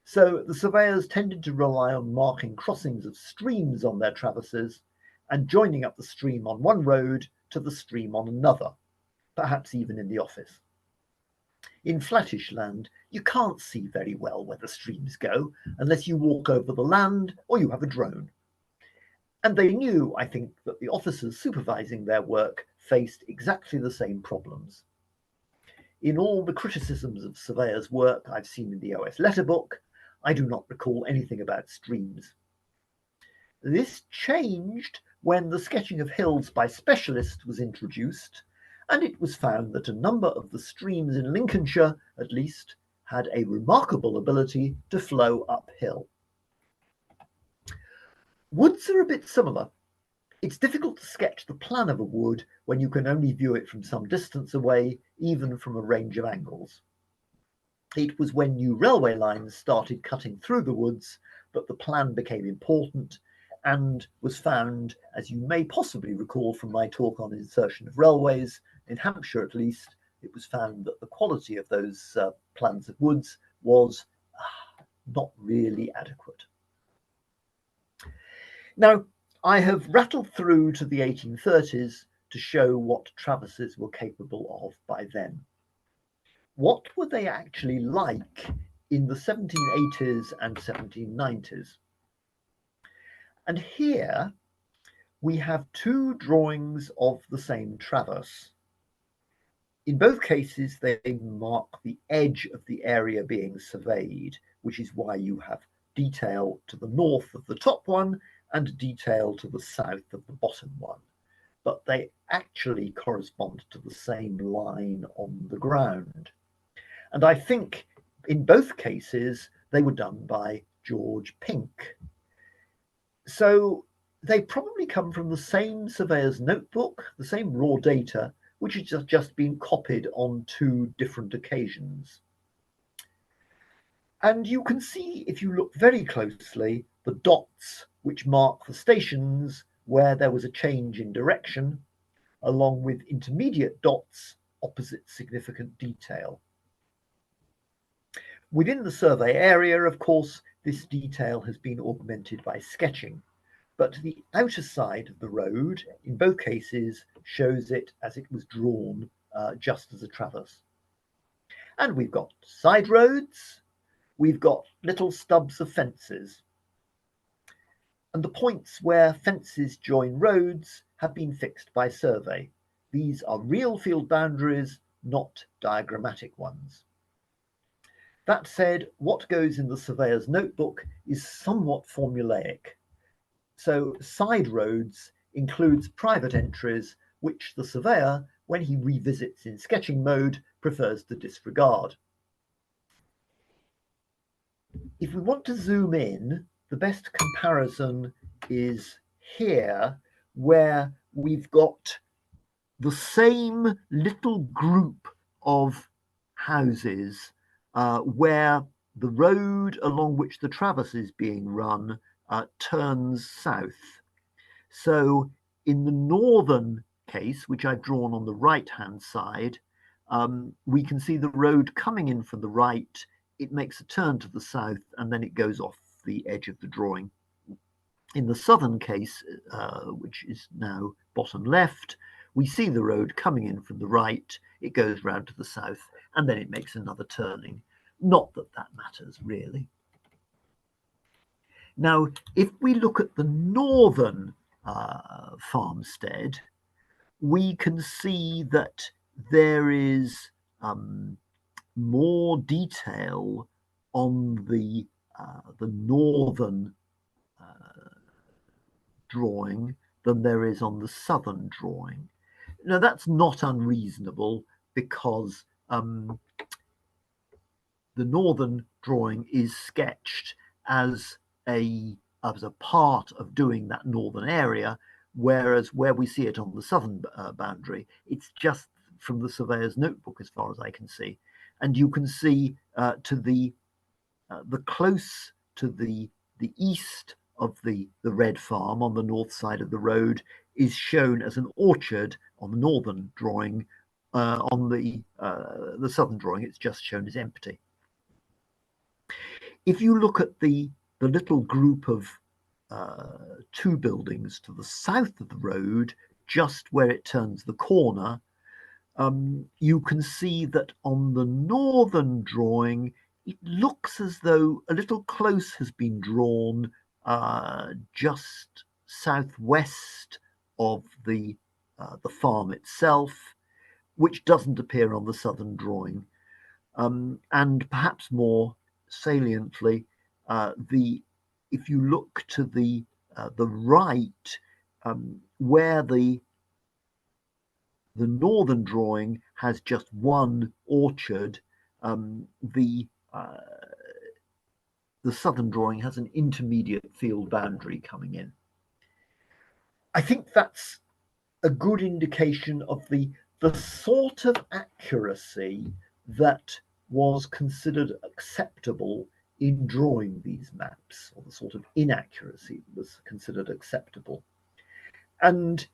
So the surveyors tended to rely on marking crossings of streams on their traverses and joining up the stream on one road to the stream on another, perhaps even in the office. In flattish land, you can't see very well where the streams go unless you walk over the land or you have a drone. And they knew, I think, that the officers supervising their work faced exactly the same problems. In all the criticisms of surveyors' work I've seen in the OS letterbook, I do not recall anything about streams. This changed when the sketching of hills by specialists was introduced, and it was found that a number of the streams in Lincolnshire, at least, had a remarkable ability to flow uphill. Woods are a bit similar. It's difficult to sketch the plan of a wood when you can only view it from some distance away, even from a range of angles. It was when new railway lines started cutting through the woods that the plan became important and was found, as you may possibly recall from my talk on insertion of railways, in Hampshire at least, it was found that the quality of those plans of woods was not really adequate. Now, I have rattled through to the 1830s to show what traverses were capable of by then. What were they actually like in the 1780s and 1790s? And here we have two drawings of the same traverse. In both cases, they mark the edge of the area being surveyed, which is why you have detail to the north of the top one and detail to the south of the bottom one. But they actually correspond to the same line on the ground. And I think in both cases, they were done by George Pink. So they probably come from the same surveyor's notebook, the same raw data, which has just been copied on two different occasions. And you can see, if you look very closely, the dots which mark the stations where there was a change in direction, along with intermediate dots opposite significant detail. Within the survey area, of course, this detail has been augmented by sketching, but the outer side of the road, in both cases, shows it as it was drawn just as a traverse. And we've got side roads, we've got little stubs of fences. And the points where fences join roads have been fixed by survey. These are real field boundaries, not diagrammatic ones. That said, what goes in the surveyor's notebook is somewhat formulaic. So side roads includes private entries, which the surveyor, when he revisits in sketching mode, prefers to disregard. If we want to zoom in, the best comparison is here, where we've got the same little group of houses where the road along which the traverse is being run turns south. So in the northern case, which I've drawn on the right-hand side, we can see the road coming in from the right. It makes a turn to the south, and then it goes off the edge of the drawing. In the southern case, which is now bottom left, we see the road coming in from the right, it goes round to the south, and then it makes another turning. Not that that matters, really. Now, if we look at the northern farmstead, we can see that there is more detail on the northern drawing than there is on the southern drawing. Now, that's not unreasonable, because the northern drawing is sketched as a part of doing that northern area, whereas where we see it on the southern boundary, it's just from the surveyor's notebook as far as I can see. And you can see to the close to the east of the red farm on the north side of the road is shown as an orchard on the northern drawing. On the southern drawing, it's just shown as empty. If you look at the little group of two buildings to the south of the road, just where it turns the corner, you can see that on the northern drawing, it looks as though a little close has been drawn just southwest of the farm itself, which doesn't appear on the southern drawing. And perhaps more saliently, if you look to the right, where the northern drawing has just one orchard, the southern drawing has an intermediate field boundary coming in. I think that's a good indication of the sort of accuracy that was considered acceptable in drawing these maps, or the sort of inaccuracy that was considered acceptable. And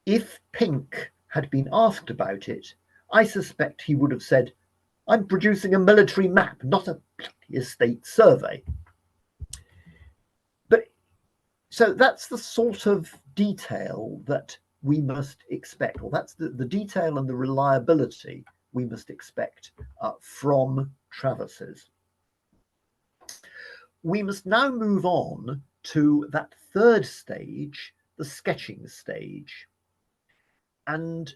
if Pink had been asked about it, I suspect he would have said, "I'm producing a military map, not a estate survey." But so that's the sort of detail that we must expect, or that's the detail and the reliability we must expect from traverses. We must now move on to that third stage, the sketching stage. And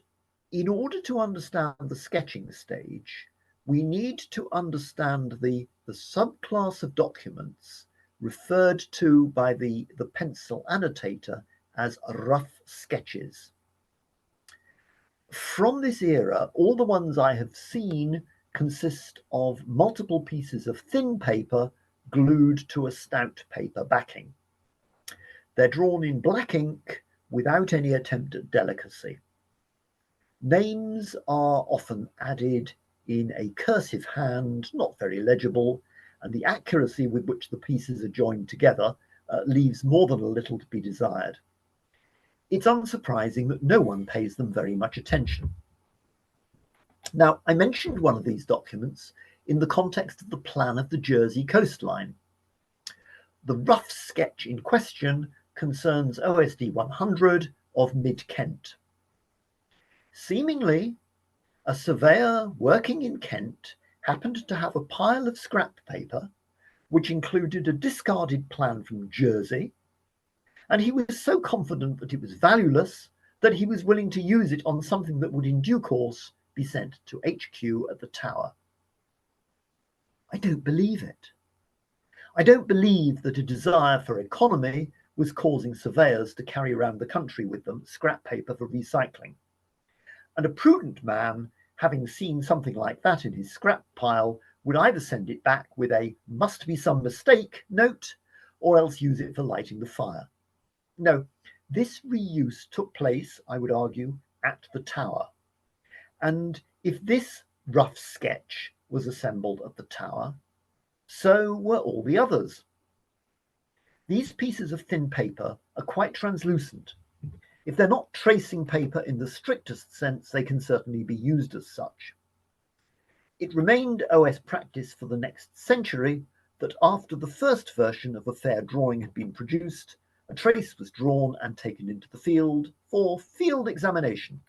in order to understand the sketching stage, we need to understand the subclass of documents referred to by the pencil annotator as rough sketches. From this era, all the ones I have seen consist of multiple pieces of thin paper glued to a stout paper backing. They're drawn in black ink without any attempt at delicacy. Names are often added in a cursive hand, not very legible, and the accuracy with which the pieces are joined together leaves more than a little to be desired. It's unsurprising that no one pays them very much attention. Now, I mentioned one of these documents in the context of the plan of the Jersey coastline. The rough sketch in question concerns OSD 100 of Mid-Kent. Seemingly, a surveyor working in Kent happened to have a pile of scrap paper which included a discarded plan from Jersey, and he was so confident that it was valueless that he was willing to use it on something that would in due course be sent to HQ at the Tower. I don't believe it. I don't believe that a desire for economy was causing surveyors to carry around the country with them scrap paper for recycling. And a prudent man, having seen something like that in his scrap pile, would either send it back with a "must be some mistake" note, or else use it for lighting the fire. No, this reuse took place, I would argue, at the Tower. And if this rough sketch was assembled at the Tower, so were all the others. These pieces of thin paper are quite translucent. If they're not tracing paper in the strictest sense, they can certainly be used as such. It remained OS practice for the next century that after the first version of a fair drawing had been produced, a trace was drawn and taken into the field for field examination.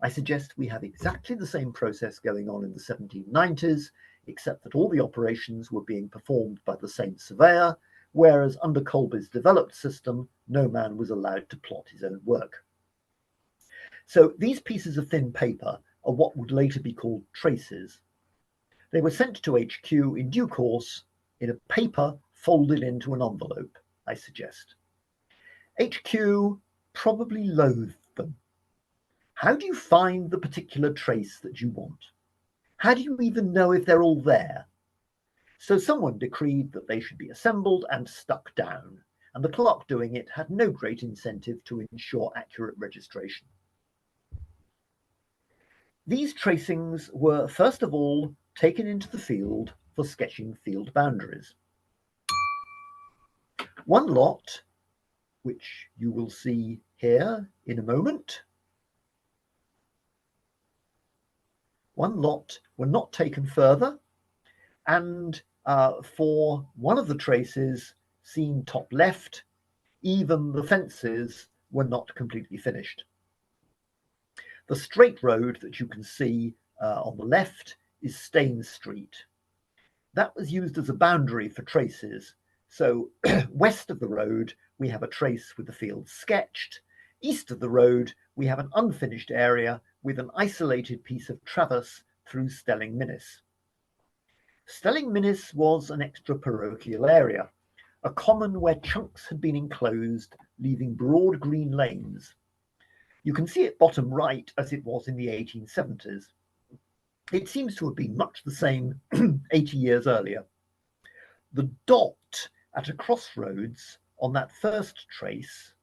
I suggest we have exactly the same process going on in the 1790s, except that all the operations were being performed by the same surveyor, whereas under Colby's developed system, no man was allowed to plot his own work. So these pieces of thin paper are what would later be called traces. They were sent to HQ in due course in a paper folded into an envelope, I suggest. HQ probably loathed them. How do you find the particular trace that you want? How do you even know if they're all there? So someone decreed that they should be assembled and stuck down, and the clerk doing it had no great incentive to ensure accurate registration. These tracings were first of all taken into the field for sketching field boundaries. One lot, which you will see here in a moment, one lot were not taken further, and for one of the traces seen top left, even the fences were not completely finished. The straight road that you can see on the left is Staines Street. That was used as a boundary for traces. So west of the road, we have a trace with the field sketched. East of the road, we have an unfinished area with an isolated piece of traverse through Stelling Minnis. Stelling Minnis was an extra-parochial area, a common where chunks had been enclosed, leaving broad green lanes. You can see it bottom right as it was in the 1870s. It seems to have been much the same 80 years earlier. The dot at a crossroads on that first trace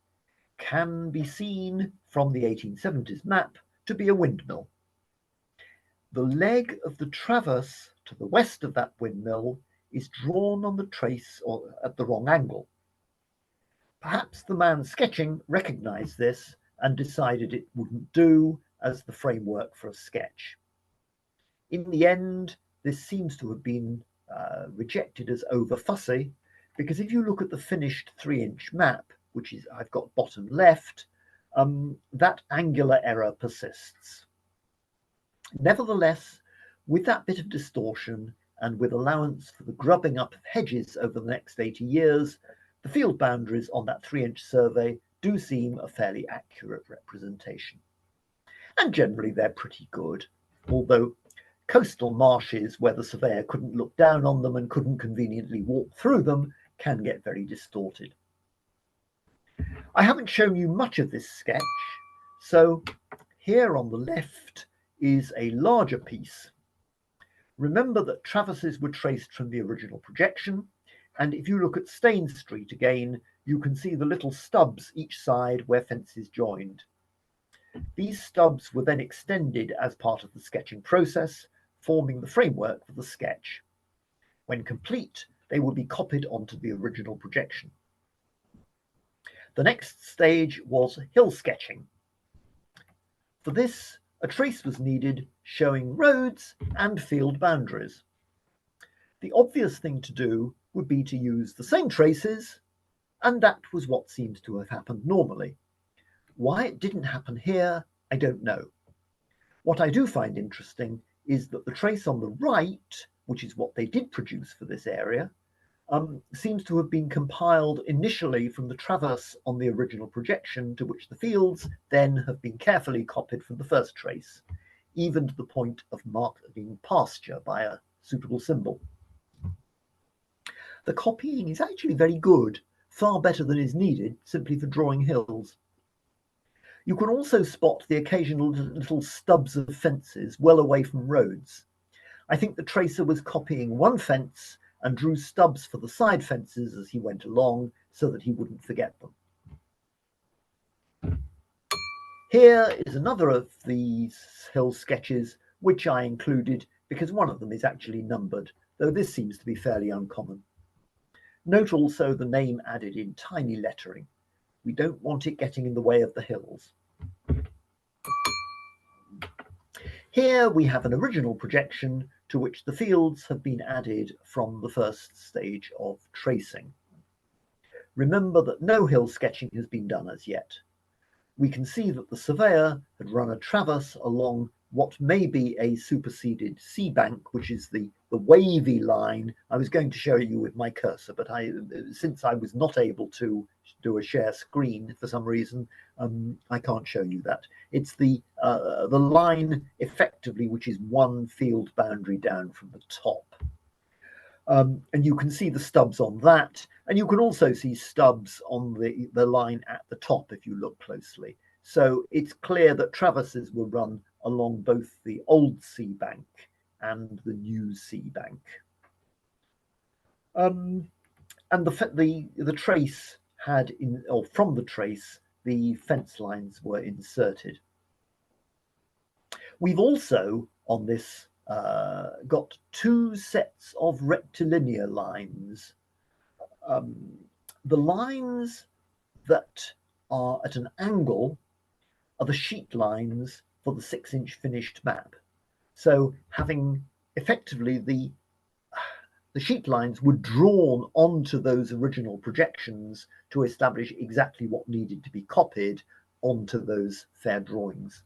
can be seen from the 1870s map to be a windmill. The leg of the traverse to the west of that windmill is drawn on the trace or at the wrong angle. Perhaps the man sketching recognized this and decided it wouldn't do as the framework for a sketch. In the end, this seems to have been rejected as over fussy, because if you look at the finished 3-inch map, which is I've got bottom left, that angular error persists. Nevertheless, with that bit of distortion and with allowance for the grubbing up of hedges over the next 80 years, the field boundaries on that 3-inch survey do seem a fairly accurate representation. And generally they're pretty good, although coastal marshes where the surveyor couldn't look down on them and couldn't conveniently walk through them can get very distorted. I haven't shown you much of this sketch, so here on the left is a larger piece. Remember that traverses were traced from the original projection, and if you look at Staines Street again, you can see the little stubs each side where fences joined. These stubs were then extended as part of the sketching process, forming the framework for the sketch. When complete, they will be copied onto the original projection. The next stage was hill sketching. For this, a trace was needed showing roads and field boundaries. The obvious thing to do would be to use the same traces, and that was what seems to have happened normally. Why it didn't happen here, I don't know. What I do find interesting is that the trace on the right, which is what they did produce for this area, seems to have been compiled initially from the traverse on the original projection, to which the fields then have been carefully copied from the first trace, even to the point of marking pasture by a suitable symbol. The copying is actually very good, far better than is needed simply for drawing hills. You can also spot the occasional little stubs of fences well away from roads. I think the tracer was copying one fence and drew stubs for the side fences as he went along so that he wouldn't forget them. Here is another of these hill sketches, which I included because one of them is actually numbered, though this seems to be fairly uncommon. Note also the name added in tiny lettering. We don't want it getting in the way of the hills. Here we have an original projection to which the fields have been added from the first stage of tracing. Remember that no hill sketching has been done as yet. We can see that the surveyor had run a traverse along what may be a superseded sea bank, which is the wavy line. I was going to show you with my cursor, but since I was not able to do a share screen for some reason, I can't show you that. It's the line effectively, which is one field boundary down from the top. And you can see the stubs on that, and you can also see stubs on the line at the top if you look closely. So it's clear that traverses were run along both the old sea bank and the new sea bank. And the trace had from the trace, the fence lines were inserted. We've also on this got two sets of rectilinear lines. The lines that are at an angle are the sheet lines for the 6-inch finished map. So having effectively the sheet lines were drawn onto those original projections to establish exactly what needed to be copied onto those fair drawings.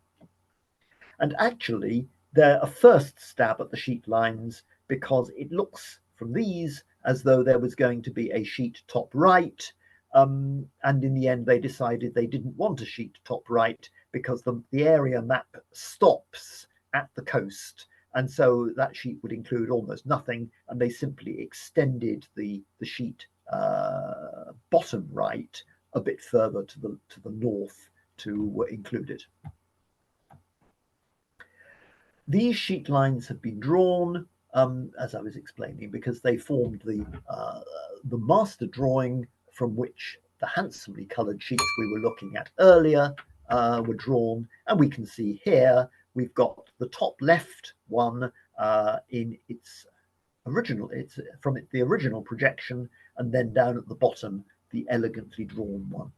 And actually, they're a first stab at the sheet lines because it looks from these as though there was going to be a sheet top right. And in the end, they decided they didn't want a sheet top right because the area map stops at the coast. And so that sheet would include almost nothing. And they simply extended the sheet bottom right a bit further to the north to include it. These sheet lines have been drawn, as I was explaining, because they formed the master drawing from which the handsomely coloured sheets we were looking at earlier were drawn. And we can see here we've got the top left one in its original, the original projection, and then down at the bottom the elegantly drawn one.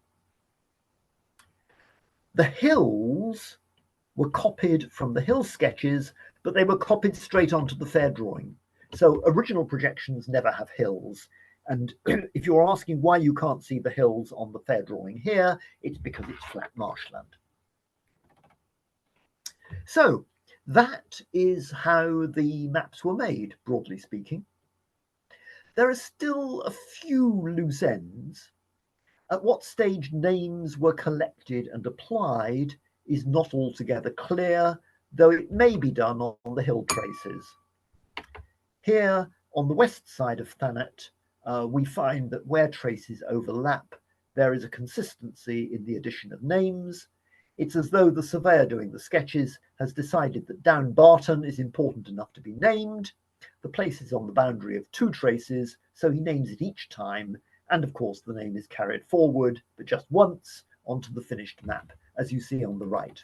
The hills were copied from the hill sketches, but they were copied straight onto the fair drawing. So original projections never have hills. And if you're asking why you can't see the hills on the fair drawing here, it's because it's flat marshland. So that is how the maps were made, broadly speaking. There are still a few loose ends. At what stage names were collected and applied is not altogether clear, though it may be done on the hill traces. Here on the west side of Thanet, we find that where traces overlap, there is a consistency in the addition of names. It's as though the surveyor doing the sketches has decided that Down Barton is important enough to be named. The place is on the boundary of two traces, so he names it each time. And of course, the name is carried forward, but just once, onto the finished map, as you see on the right.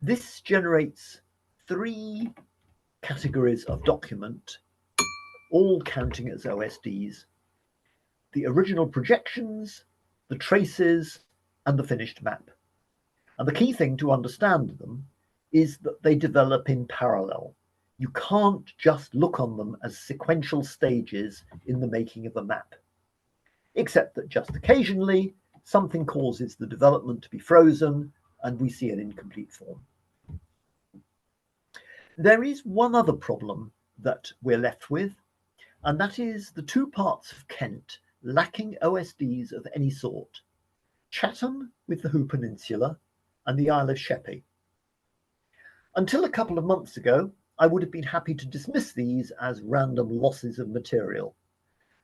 This generates 3 categories of document, all counting as OSDs: the original projections, the traces, and the finished map. And the key thing to understand them is that they develop in parallel. You can't just look on them as sequential stages in the making of a map, except that just occasionally something causes the development to be frozen and we see an incomplete form. There is one other problem that we're left with, and that is the two parts of Kent lacking OSDs of any sort: Chatham with the Hoo Peninsula and the Isle of Sheppey. Until a couple of months ago, I would have been happy to dismiss these as random losses of material.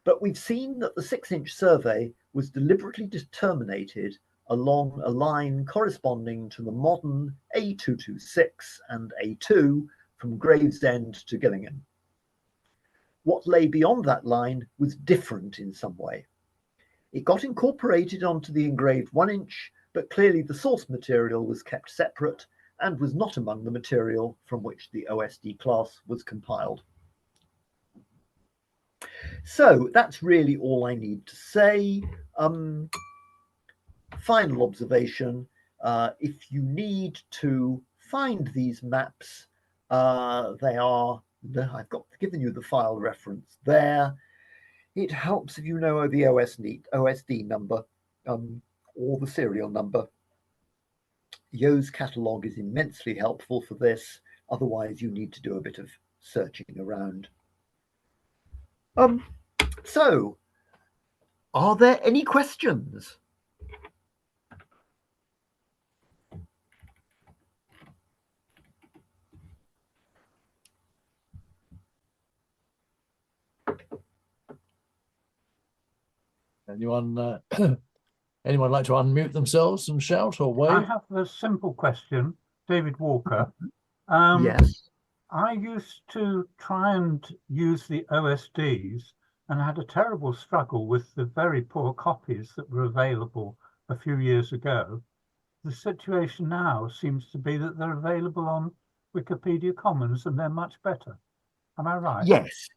But we've seen that the 6-inch survey was deliberately determinated along a line corresponding to the modern A226 and A2 from Gravesend to Gillingham. What lay beyond that line was different in some way. It got incorporated onto the engraved 1-inch, but clearly the source material was kept separate and was not among the material from which the OSD class was compiled. So that's really all I need to say. Final observation, if you need to find these maps, they are, I've given you the file reference there. It helps if you know the OSD number or the serial number. Yo's catalogue is immensely helpful for this. Otherwise, you need to do a bit of searching around. So, are there any questions? Anyone anyone like to unmute themselves and shout or wave? I have a simple question, David Walker. Yes. I used to try and use the OSDs and had a terrible struggle with the very poor copies that were available a few years ago. The situation now seems to be that they're available on Wikipedia Commons and they're much better. Am I right? Yes,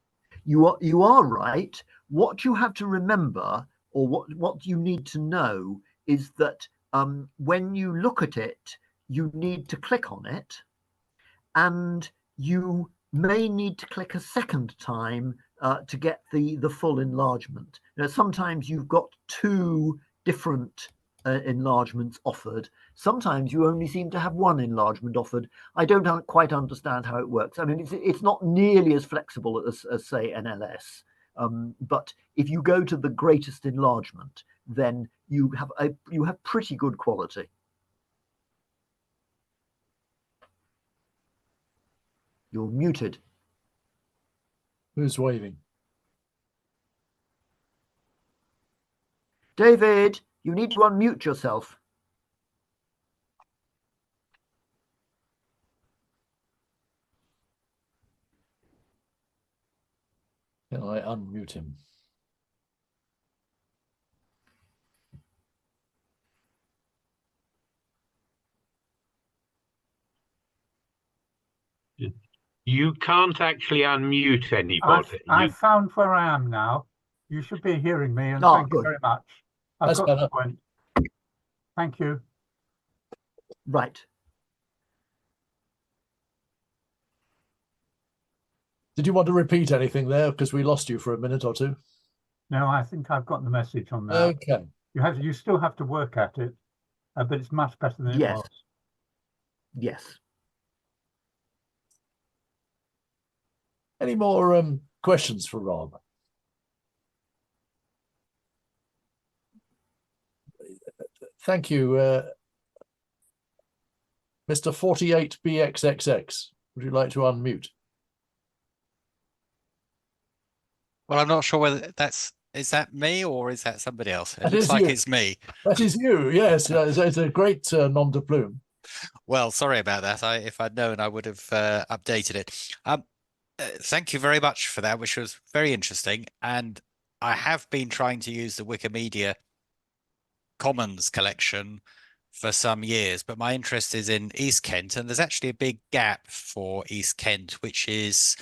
you are right. What you have to remember, or what you need to know, is that when you look at it, you need to click on it, and you may need to click a second time to get the full enlargement. Now, sometimes you've got two different enlargements offered. Sometimes you only seem to have one enlargement offered. I don't quite understand how it works. I mean, it's not nearly as flexible as say NLS. But if you go to the greatest enlargement, then you have pretty good quality. You're muted. Who's waving? David, you need to unmute yourself. Can I unmute him? You can't actually unmute anybody. I've found where I am now. You should be hearing me, and thank you very much. I've got the point. Thank you. Right. Did you want to repeat anything there? Because we lost you for a minute or two. No, I think I've got the message on that. Okay. You still have to work at it, but it's much better than it was. Yes. Any more questions for Rob? Thank you, Mr. 48BXXX. Would you like to unmute? Well, I'm not sure whether is that me or is that somebody else? It looks like it's me. That is you, yes. It's a great nom de plume. Well, sorry about that. If I'd known, I would have updated it. Thank you very much for that, which was very interesting. And I have been trying to use the Wikimedia Commons collection for some years, but my interest is in East Kent, and there's actually a big gap for East Kent, which is,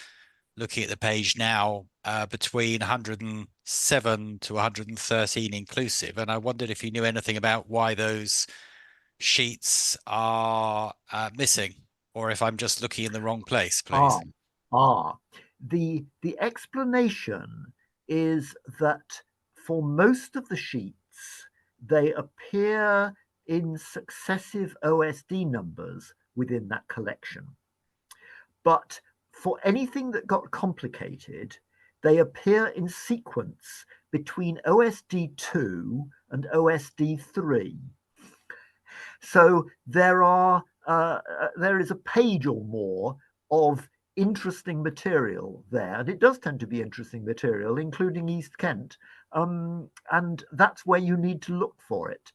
looking at the page now, between 107 to 113 inclusive. And I wondered if you knew anything about why those sheets are missing, or if I'm just looking in the wrong place, please. The explanation is that for most of the sheets, they appear in successive OSD numbers within that collection. but for anything that got complicated, they appear in sequence between OSD2 and OSD3. So there is a page or more of interesting material there, and it does tend to be interesting material, including East Kent, and that's where you need to look for it.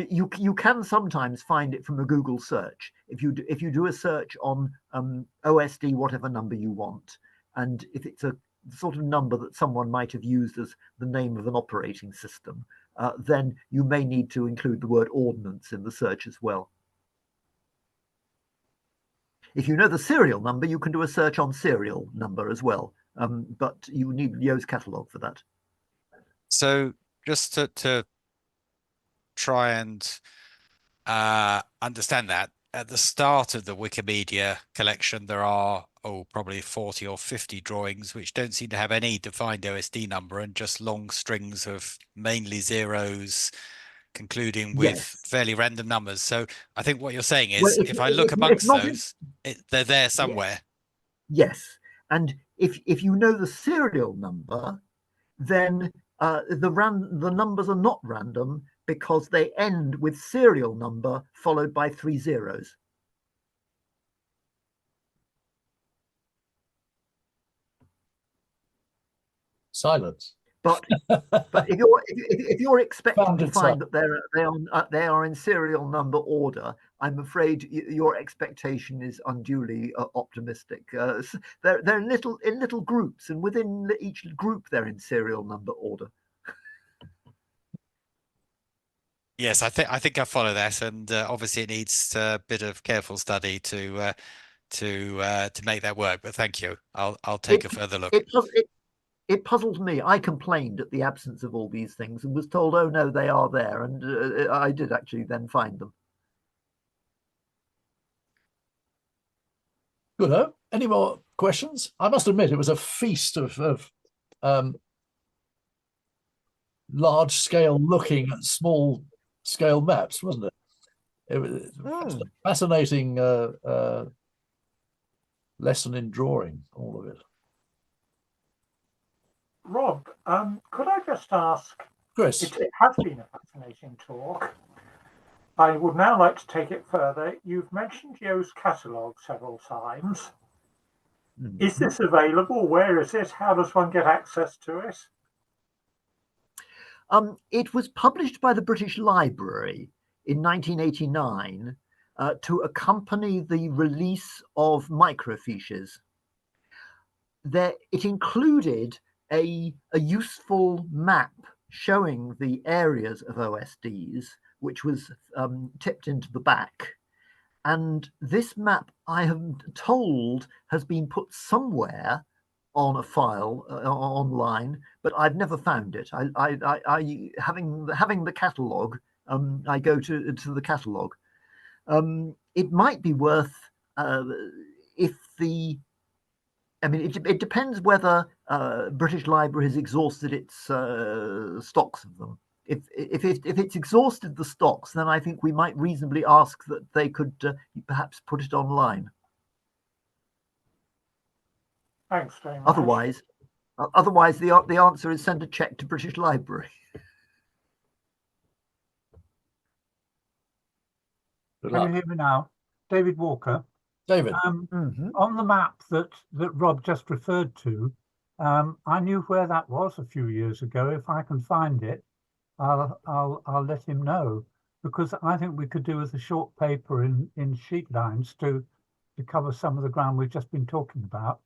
You can sometimes find it from a Google search if you do a search on OSD whatever number you want, and if it's a sort of number that someone might have used as the name of an operating system, then you may need to include the word ordnance in the search as well. If you know the serial number, you can do a search on serial number as well, but you need Yoast catalog for that. So just to try and understand that, at the start of the Wikimedia collection, there are probably 40 or 50 drawings which don't seem to have any defined OSD number and just long strings of mainly zeros concluding with fairly random numbers. So I think what you're saying is, well, if I look amongst those, they're there somewhere. Yes, and if you know the serial number, then the numbers are not random because they end with serial number followed by 3 zeros. Silence. But if you're expecting to find that they are in serial number order, I'm afraid your expectation is unduly optimistic. They're in little groups, and within each group they're in serial number order. Yes, I think I follow that, and obviously it needs a bit of careful study to make that work. But thank you. I'll take a further look. It puzzles me. I complained at the absence of all these things and was told, oh no, they are there. And I did actually then find them. Good. Any more questions? I must admit, it was a feast of large scale looking at small scale maps, wasn't it? It was a fascinating lesson in drawing, all of it. Rob, could I just ask, Chris. it has been a fascinating talk. I would now like to take it further. You've mentioned Yoast catalog several times. Is this available? Where is it? How does one get access to it? It was published by the British Library in 1989 to accompany the release of microfiches. It included a useful map showing the areas of OSDs, which was tipped into the back. And this map, I am told, has been put somewhere on a file online, but I've never found it. I having the catalogue, I go to the catalogue. It might be worth it depends whether British Library has exhausted its stocks of them. If it's exhausted the stocks, then I think we might reasonably ask that they could perhaps put it online. Thanks very much. Otherwise, the answer is send a check to British Library. Can you hear me now? David Walker. David. On the map that Rob just referred to, I knew where that was a few years ago. If I can find it, I'll let him know, because I think we could do with a short paper in sheet lines to cover some of the ground we've just been talking about.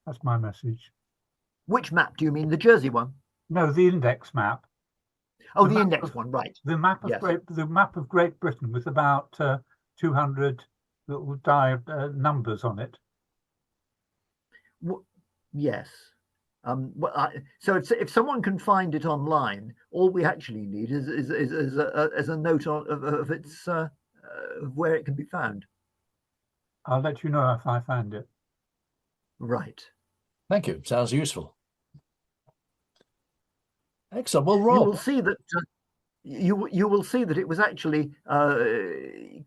That's my message. Which map do you mean? The Jersey one? No, the index map. Oh, the index one, right? The map of Great Britain with about 200 little numbers on it. Yes. So if someone can find it online, all we actually need is a note of its where it can be found. I'll let you know if I find it. Right. Thank you. Sounds useful. Excellent. Well, Rob, you will see that you will see that it was actually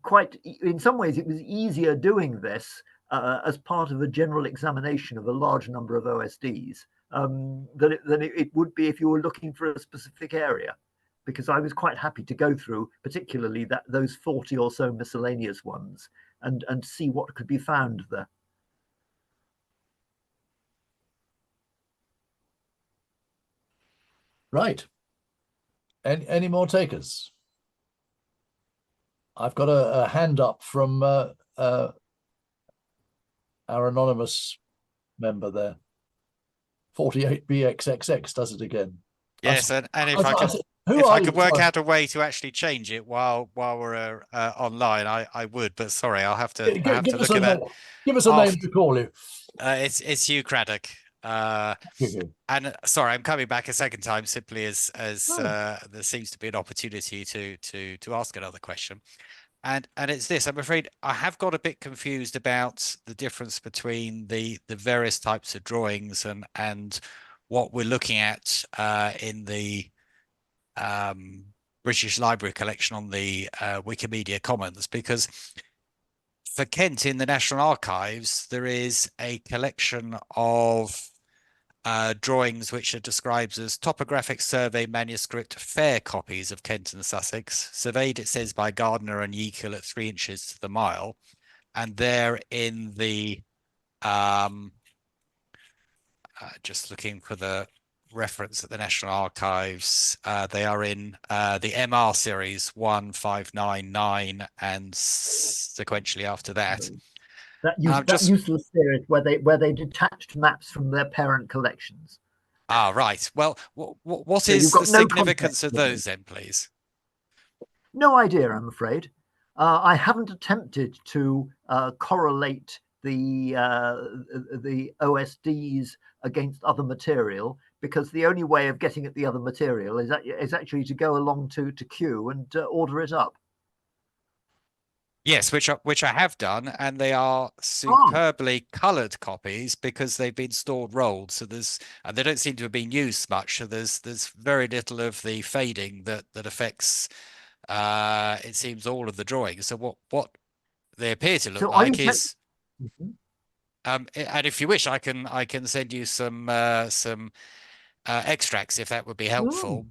quite, in some ways, it was easier doing this as part of a general examination of a large number of OSDs than it would be if you were looking for a specific area, because I was quite happy to go through, particularly those 40 or so miscellaneous ones, and see what could be found there. Right. Any more takers? I've got a hand up from our anonymous member there. 48BXXX does it again. Yes, and if Who I are could you? work Sorry. out a way to actually change it while we're online, I would. But sorry, I'll have to Give us look a at that. name. Give us a name to call you. It's Hugh Craddock. And sorry, I'm coming back a second time simply as there seems to be an opportunity to ask another question. And it's this, I'm afraid I have got a bit confused about the difference between the various types of drawings and what we're looking at in the British Library collection on the Wikimedia Commons, because for Kent in the National Archives, there is a collection of drawings which are described as topographic survey manuscript fair copies of Kent and Sussex, surveyed, it says, by Gardner and Yeakill at 3 inches to the mile. And they're in the just looking for the reference at the National Archives, they are in the MR series 1599 and sequentially after that. That useless series where they detached maps from their parent collections. Ah, right. Well, what is the significance of those then, please? No idea, I'm afraid. I haven't attempted to correlate the OSDs against other material, because the only way of getting at the other material is actually to go along to Q and order it up. Yes, which I have done, and they are superbly coloured copies because they've been stored rolled. So and they don't seem to have been used much. So there's very little of the fading that affects it seems all of the drawings. So what they appear to look like is and if you wish, I can send you some extracts if that would be helpful.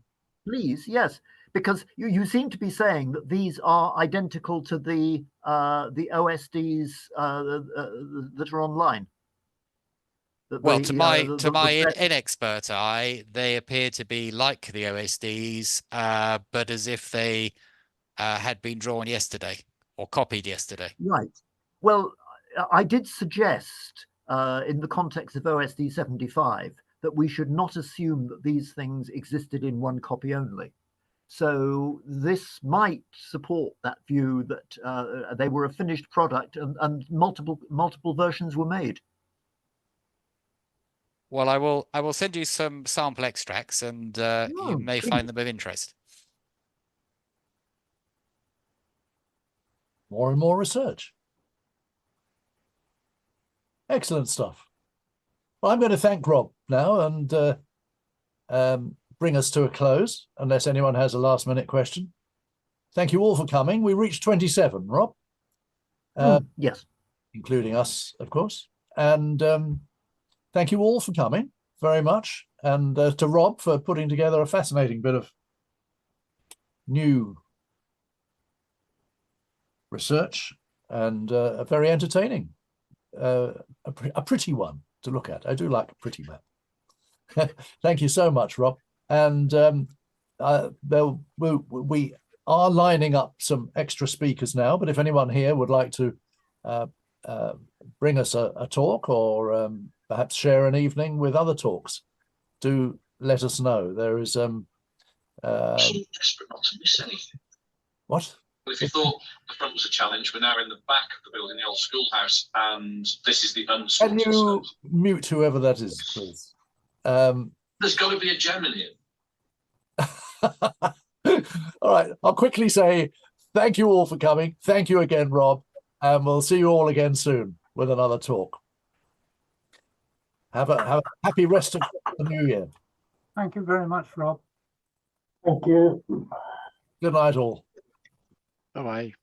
Please, yes. Because you seem to be saying that these are identical to the OSDs that are online. Well, to my inexpert eye, they appear to be like the OSDs, but as if they had been drawn yesterday or copied yesterday. Right. Well, I did suggest in the context of OSD 75 that we should not assume that these things existed in one copy only. So this might support that view that they were a finished product and multiple versions were made. Well, I will send you some sample extracts, and you may find them of interest. More and more research. Excellent stuff. Well, I'm going to thank Rob now and bring us to a close, unless anyone has a last-minute question. Thank you all for coming. We reached 27, Rob. Yes. Including us, of course. And thank you all for coming very much. And to Rob for putting together a fascinating bit of new research and a very entertaining, a pretty one to look at. I do like a pretty map. Thank you so much, Rob. And we are lining up some extra speakers now, but if anyone here would like to bring us a talk or perhaps share an evening with other talks, do let us know. There is desperate not to miss anything. What? Well, if you thought the front was a challenge, we're now in the back of the building, the old schoolhouse, and this is the Can you mute whoever that is, please? There's got to be a gem in here. All right, I'll quickly say thank you all for coming. Thank you again, Rob, and we'll see you all again soon with another talk. Have a happy rest of the new year. Thank you very much, Rob. Thank you. Good night, all. Bye bye.